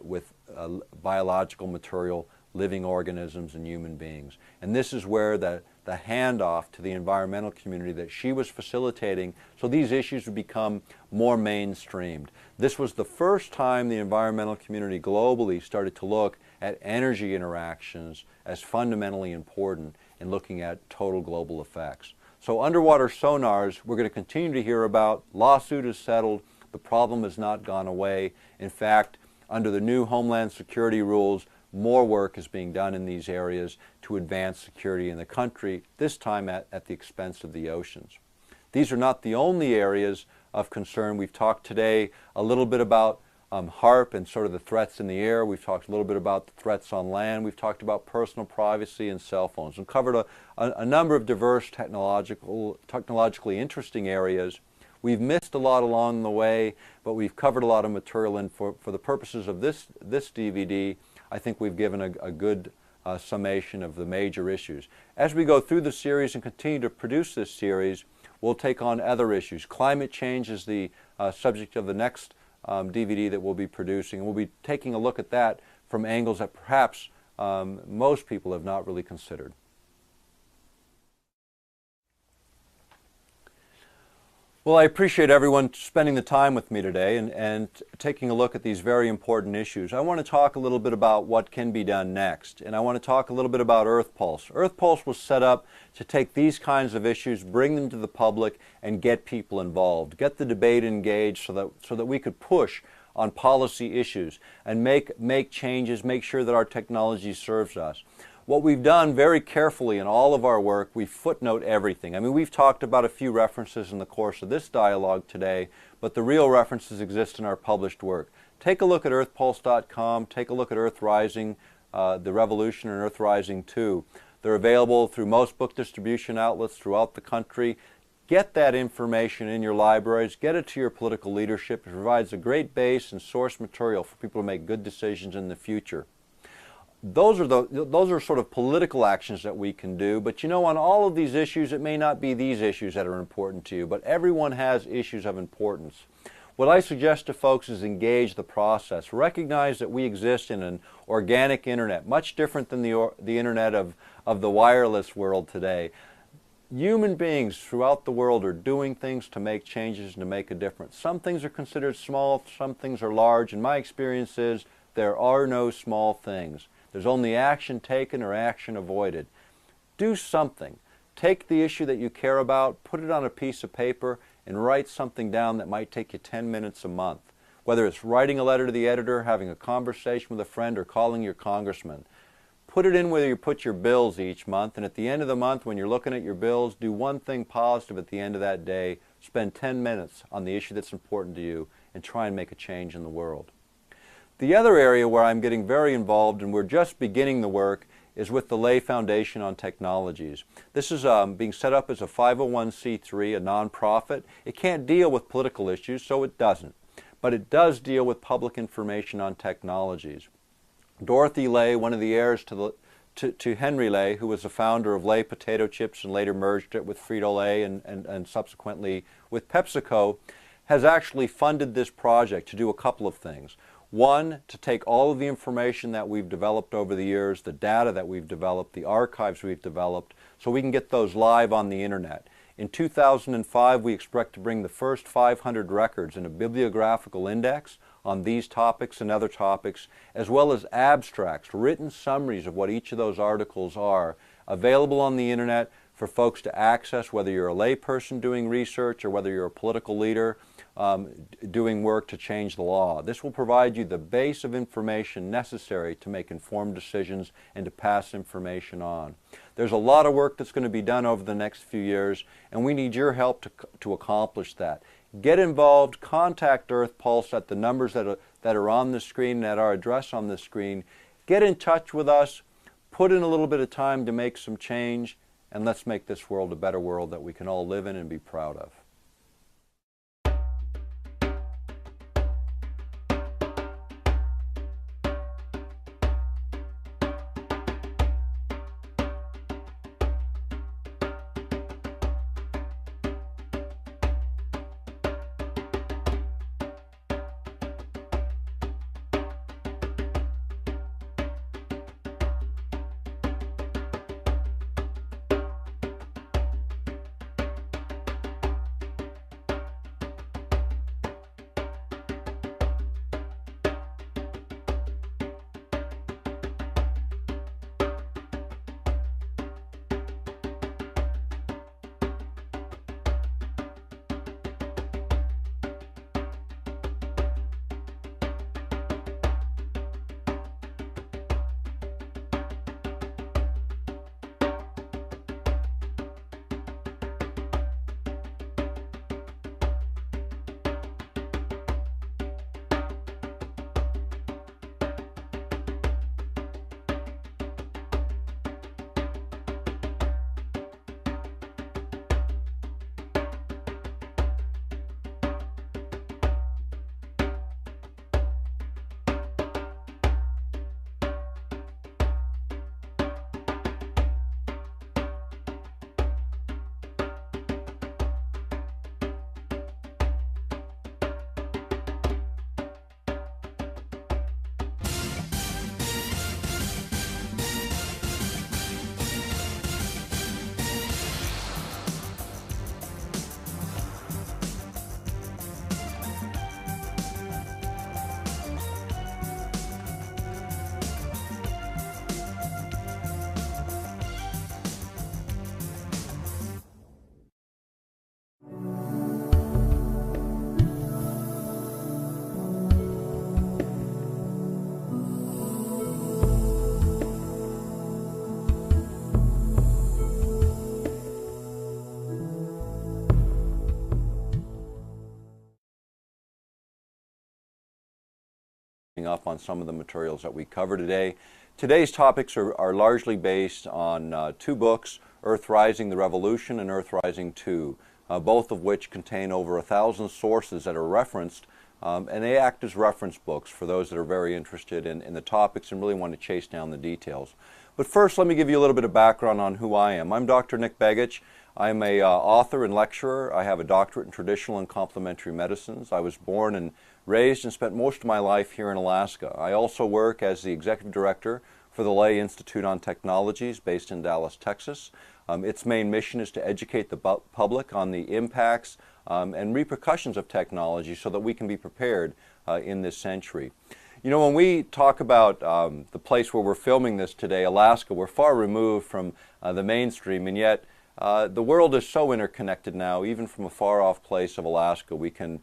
biological material, living organisms, and human beings. And this is where the handoff to the environmental community that she was facilitating, so these issues would become more mainstreamed. This was the first time the environmental community globally started to look at energy interactions as fundamentally important in looking at total global effects. So underwater sonars, we're going to continue to hear about. Lawsuit is settled. The problem has not gone away. In fact, under the new Homeland Security rules, more work is being done in these areas to advance security in the country, this time at the expense of the oceans. These are not the only areas of concern. We've talked today a little bit about HAARP and sort of the threats in the air. We've talked a little bit about the threats on land. We've talked about personal privacy and cell phones, and covered a number of diverse technologically interesting areas. We've missed a lot along the way, but we've covered a lot of material, and for the purposes of this DVD, I think we've given a good summation of the major issues. As we go through the series and continue to produce this series, we'll take on other issues. Climate change is the subject of the next DVD that we'll be producing. And we'll be taking a look at that from angles that perhaps most people have not really considered. Well, I appreciate everyone spending the time with me today and taking a look at these very important issues. I want to talk a little bit about what can be done next, and I want to talk a little bit about Earth Pulse. Earth Pulse was set up to take these kinds of issues, bring them to the public, and get people involved, get the debate engaged so that we could push on policy issues and make changes, make sure that our technology serves us. What we've done very carefully in all of our work, we footnote everything. I mean, we've talked about a few references in the course of this dialogue today, but the real references exist in our published work. Take a look at earthpulse.com, take a look at Earth Rising, The Revolution and Earth Rising 2. They're available through most book distribution outlets throughout the country. Get that information in your libraries, get it to your political leadership. It provides a great base and source material for people to make good decisions in the future. Those are sort of political actions that we can do, but you know, on all of these issues, it may not be these issues that are important to you, but everyone has issues of importance. What I suggest to folks is engage the process. Recognize that we exist in an organic internet, much different than the internet of the wireless world today. Human beings throughout the world are doing things to make changes and to make a difference. Some things are considered small, some things are large, and my experience is there are no small things. There's only action taken or action avoided. Do something. Take the issue that you care about, put it on a piece of paper, and write something down that might take you 10 minutes a month. Whether it's writing a letter to the editor, having a conversation with a friend, or calling your congressman. Put it in where you put your bills each month, and at the end of the month when you're looking at your bills, do one thing positive at the end of that day. Spend 10 minutes on the issue that's important to you and try and make a change in the world. The other area where I'm getting very involved, and we're just beginning the work, is with the Lay Foundation on Technologies. This is being set up as a 501c3, a nonprofit. It can't deal with political issues, so it doesn't. But it does deal with public information on technologies. Dorothy Lay, one of the heirs to Henry Lay, who was the founder of Lay Potato Chips and later merged it with Frito-Lay and subsequently with PepsiCo, has actually funded this project to do a couple of things. One, to take all of the information that we've developed over the years, the data that we've developed, the archives we've developed, so we can get those live on the internet. In 2005, we expect to bring the first 500 records in a bibliographical index on these topics and other topics, as well as abstracts, written summaries of what each of those articles are, available on the internet for folks to access, whether you're a layperson doing research or whether you're a political leader doing work to change the law. This will provide you the base of information necessary to make informed decisions and to pass information on. There's a lot of work that's going to be done over the next few years, and we need your help to accomplish that. Get involved, contact Earth Pulse at the numbers that are on the screen and at our address on the screen. Get in touch with us, put in a little bit of time to make some change, and let's make this world a better world that we can all live in and be proud of. up on some of the materials that we cover today. Today's topics are largely based on two books, Earth Rising: The Revolution and Earth Rising II, both of which contain over 1,000 sources that are referenced, and they act as reference books for those that are very interested in the topics and really want to chase down the details. But first, let me give you a little bit of background on who I am. I'm Dr. Nick Begich. I'm an author and lecturer. I have a doctorate in traditional and complementary medicines. I was born and raised and spent most of my life here in Alaska. I also work as the executive director for the Lay Institute on Technologies based in Dallas, Texas. Its main mission is to educate the public on the impacts and repercussions of technology so that we can be prepared in this century. You know, when we talk about the place where we're filming this today, Alaska, we're far removed from the mainstream, and yet the world is so interconnected now. Even from a far-off place of Alaska, we can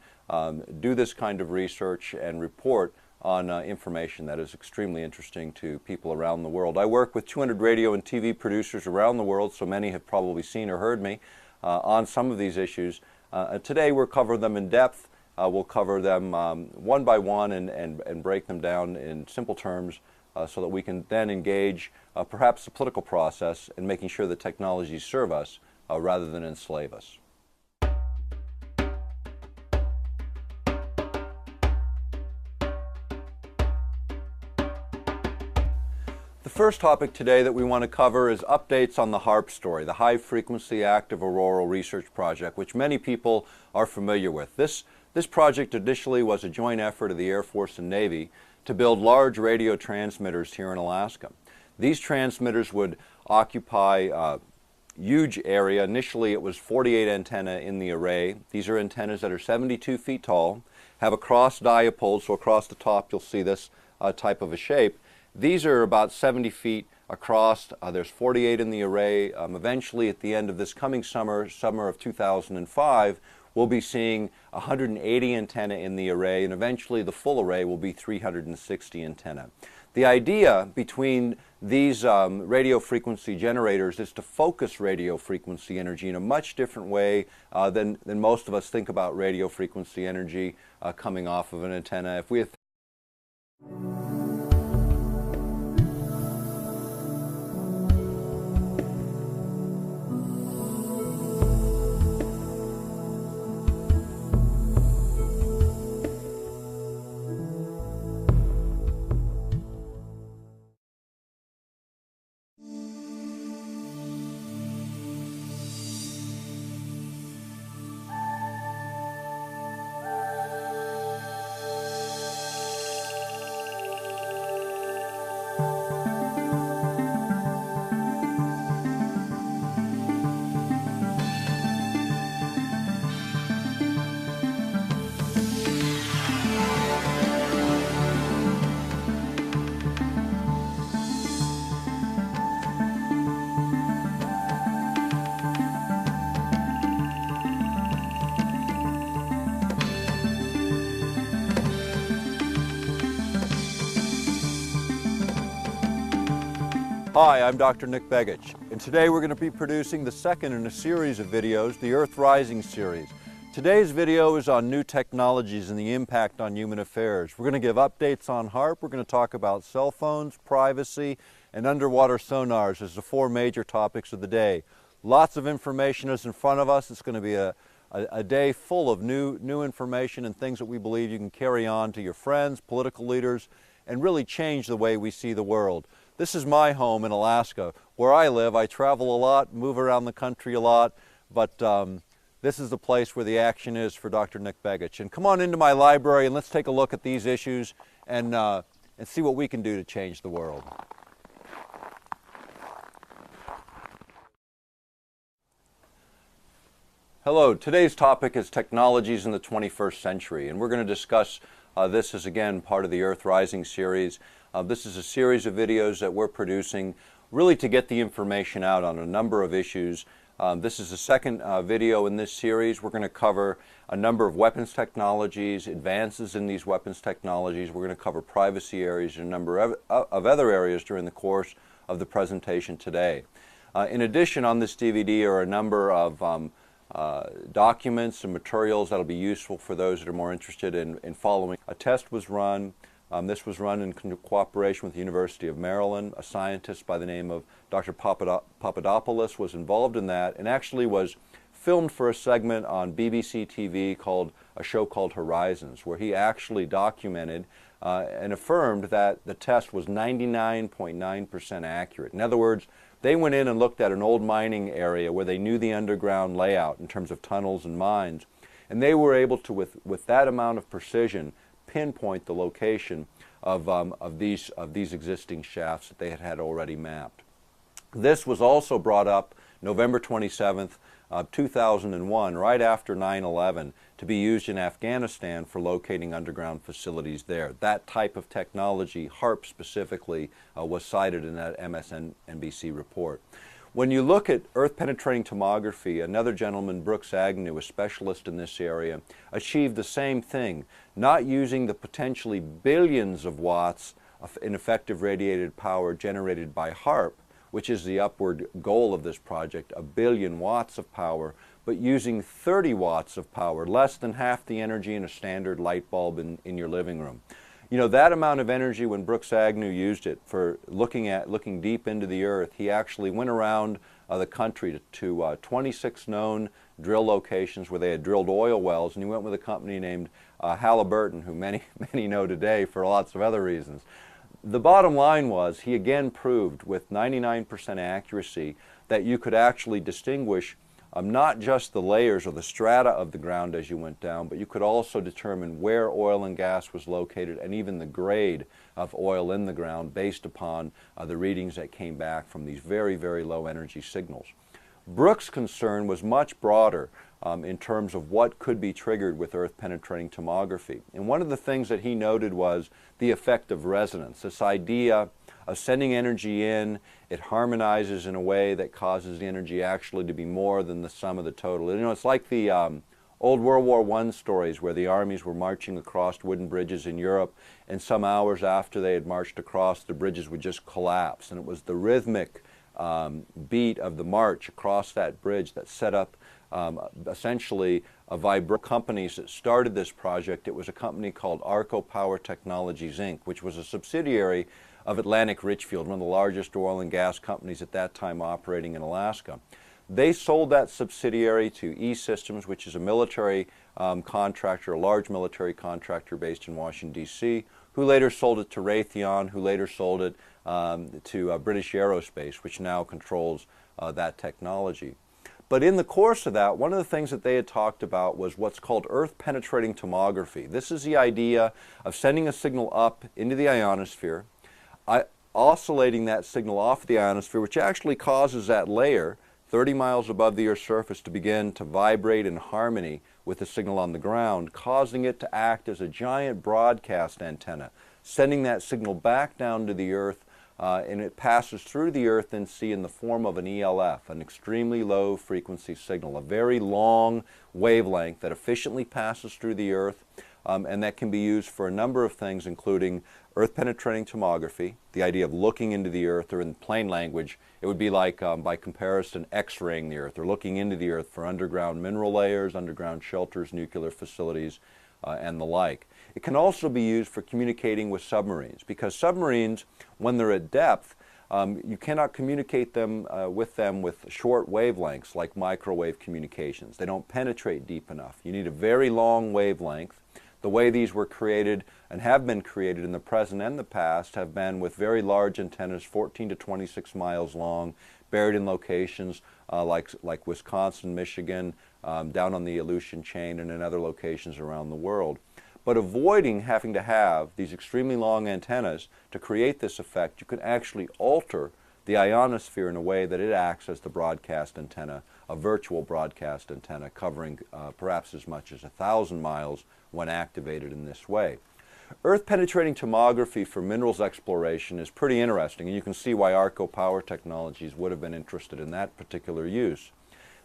do this kind of research and report on information that is extremely interesting to people around the world. I work with 200 radio and TV producers around the world, so many have probably seen or heard me on some of these issues. Today we'll cover them in depth. We'll cover them one by one and break them down in simple terms so that we can then engage perhaps the political process in making sure that technologies serve us rather than enslave us. The first topic today that we want to cover is updates on the HAARP story, the High Frequency Active Auroral Research Project, which many people are familiar with. This project initially was a joint effort of the Air Force and Navy to build large radio transmitters here in Alaska. These transmitters would occupy a huge area. Initially it was 48 antennae in the array. These are antennas that are 72 feet tall, have a cross dipole, so across the top you'll see this type of a shape. These are about 70 feet across. There's 48 in the array. Eventually, at the end of this coming summer of 2005, we'll be seeing 180 antennae in the array, and eventually the full array will be 360 antennae. The idea between these radio frequency generators is to focus radio frequency energy in a much different way than most of us think about radio frequency energy coming off of an antenna. If we Hi, I'm Dr. Nick Begich, and today we're going to be producing the second in a series of videos, the Earth Rising series. Today's video is on new technologies and the impact on human affairs. We're going to give updates on HAARP, we're going to talk about cell phones, privacy, and underwater sonars as the four major topics of the day. Lots of information is in front of us. It's going to be a day full of new information and things that we believe you can carry on to your friends, political leaders, and really change the way we see the world. This is my home in Alaska. Where I live, I travel a lot, move around the country a lot, but this is the place where the action is for Dr. Nick Begich. And come on into my library and let's take a look at these issues and see what we can do to change the world. Hello, today's topic is technologies in the 21st century, and we're going to discuss this as, again, part of the Earth Rising series. This is a series of videos that we're producing really to get the information out on a number of issues. This is the second video in this series. We're going to cover a number of weapons technologies, advances in these weapons technologies. We're going to cover privacy areas and a number of other areas during the course of the presentation today. In addition, on this DVD are a number of documents and materials that will be useful for those that are more interested in following. A test was run This was run in cooperation with the University of Maryland. A scientist by the name of Dr. Papadopoulos was involved in that and actually was filmed for a segment on BBC TV called a show called Horizons, where he actually documented and affirmed that the test was 99.9% accurate. In other words, they went in and looked at an old mining area where they knew the underground layout in terms of tunnels and mines, and they were able to, with that amount of precision, pinpoint the location of these existing shafts that they had already mapped. This was also brought up November 27th, 2001, right after 9/11, to be used in Afghanistan for locating underground facilities there. That type of technology, HAARP specifically, was cited in that MSNBC report. When you look at earth-penetrating tomography, another gentleman, Brooks Agnew, a specialist in this area, achieved the same thing, not using the potentially billions of watts of ineffective radiated power generated by HAARP, which is the upward goal of this project, 1 billion watts of power, but using 30 watts of power, less than half the energy in a standard light bulb in your living room. You know, that amount of energy, when Brooks Agnew used it for looking deep into the earth, he actually went around the country to 26 known drill locations where they had drilled oil wells, and he went with a company named Halliburton, who many know today for lots of other reasons. The bottom line was he again proved with 99% accuracy that you could actually distinguish not just the layers or the strata of the ground as you went down, but you could also determine where oil and gas was located and even the grade of oil in the ground based upon the readings that came back from these very, very low energy signals. Brooks' concern was much broader in terms of what could be triggered with earth-penetrating tomography. And one of the things that he noted was the effect of resonance, this idea of sending energy in, it harmonizes in a way that causes the energy actually to be more than the sum of the total. You know, it's like the old World War I stories where the armies were marching across wooden bridges in Europe, and some hours after they had marched across, the bridges would just collapse. And it was the rhythmic beat of the march across that bridge that set up essentially a vibration. Companies that started this project, it was a company called Arco Power Technologies, Inc., which was a subsidiary of Atlantic Richfield, one of the largest oil and gas companies at that time operating in Alaska. They sold that subsidiary to E-Systems, which is a military contractor, a large military contractor based in Washington, D.C., who later sold it to Raytheon, who later sold it to British Aerospace, which now controls that technology. But in the course of that, one of the things that they had talked about was what's called earth-penetrating tomography. This is the idea of sending a signal up into the ionosphere, oscillating that signal off the ionosphere, which actually causes that layer 30 miles above the Earth's surface to begin to vibrate in harmony with the signal on the ground, causing it to act as a giant broadcast antenna, sending that signal back down to the Earth, and it passes through the Earth and sea in the form of an ELF, an extremely low frequency signal, a very long wavelength that efficiently passes through the Earth, and that can be used for a number of things, including earth-penetrating tomography, the idea of looking into the Earth, or in plain language, it would be like, by comparison, X-raying the Earth, or looking into the Earth for underground mineral layers, underground shelters, nuclear facilities, and the like. It can also be used for communicating with submarines, because submarines, when they're at depth, you cannot communicate with them with short wavelengths like microwave communications. They don't penetrate deep enough. You need a very long wavelength. The way these were created and have been created in the present and the past have been with very large antennas, 14 to 26 miles long, buried in locations like Wisconsin, Michigan, down on the Aleutian chain, and in other locations around the world. But avoiding having to have these extremely long antennas to create this effect, you can actually alter the ionosphere in a way that it acts as the broadcast antenna, a virtual broadcast antenna covering perhaps as much as 1,000 miles when activated in this way. Earth-penetrating tomography for minerals exploration is pretty interesting, and you can see why Arco Power Technologies would have been interested in that particular use.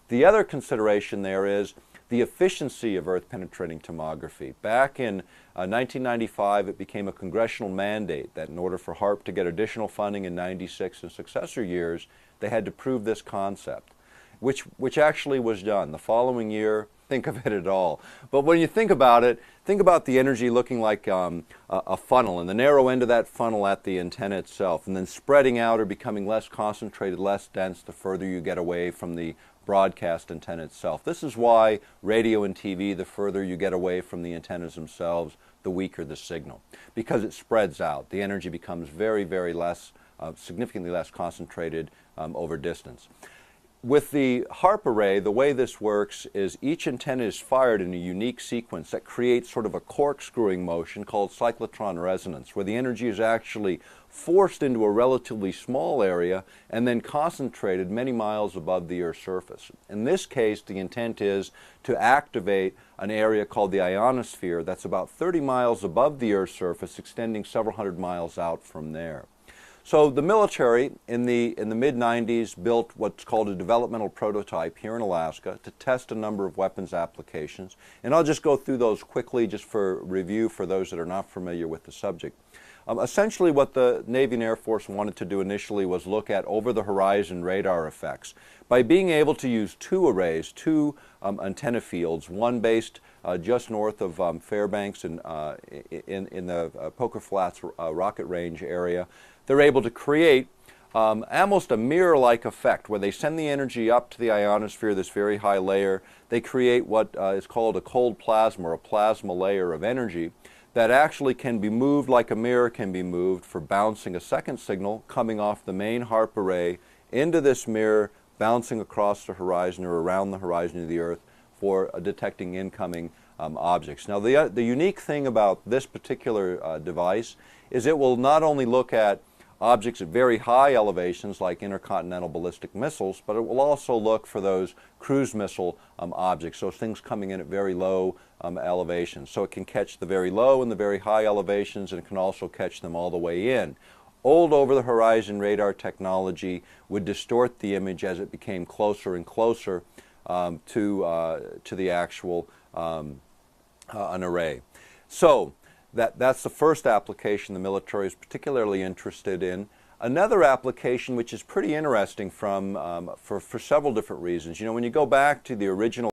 The other consideration there is the efficiency of earth-penetrating tomography. Back in 1995, it became a congressional mandate that in order for HAARP to get additional funding in '96 and successor years, they had to prove this concept, which actually was done. The following year, think of it at all. But when you think about it, think about the energy looking like a funnel, and the narrow end of that funnel at the antenna itself, and then spreading out or becoming less concentrated, less dense the further you get away from the broadcast antenna itself. This is why radio and TV, the further you get away from the antennas themselves, the weaker the signal, because it spreads out. The energy becomes very, very less, significantly less concentrated over distance. With the HAARP array, the way this works is each antenna is fired in a unique sequence that creates sort of a corkscrewing motion called cyclotron resonance, where the energy is actually forced into a relatively small area and then concentrated many miles above the Earth's surface. In this case, the intent is to activate an area called the ionosphere that's about 30 miles above the Earth's surface, extending several hundred miles out from there. So the military in the mid-90s built what's called a developmental prototype here in Alaska to test a number of weapons applications. And I'll just go through those quickly just for review for those that are not familiar with the subject. Essentially what the Navy and Air Force wanted to do initially was look at over-the-horizon radar effects. By being able to use two arrays, two antenna fields, one based just north of Fairbanks in the Poker Flats rocket range area, they're able to create almost a mirror-like effect where they send the energy up to the ionosphere, this very high layer. They create what is called a cold plasma, or a plasma layer of energy that actually can be moved like a mirror can be moved for bouncing a second signal coming off the main HAARP array into this mirror, bouncing across the horizon or around the horizon of the Earth for detecting incoming objects. Now the unique thing about this particular device is it will not only look at objects at very high elevations like intercontinental ballistic missiles, but it will also look for those cruise missile objects, so things coming in at very low elevations. So it can catch the very low and the very high elevations, and it can also catch them all the way in. Old over-the-horizon radar technology would distort the image as it became closer and closer to the actual an array. So that's the first application the military is particularly interested in. Another application which is pretty interesting for several different reasons. You know, when you go back to the original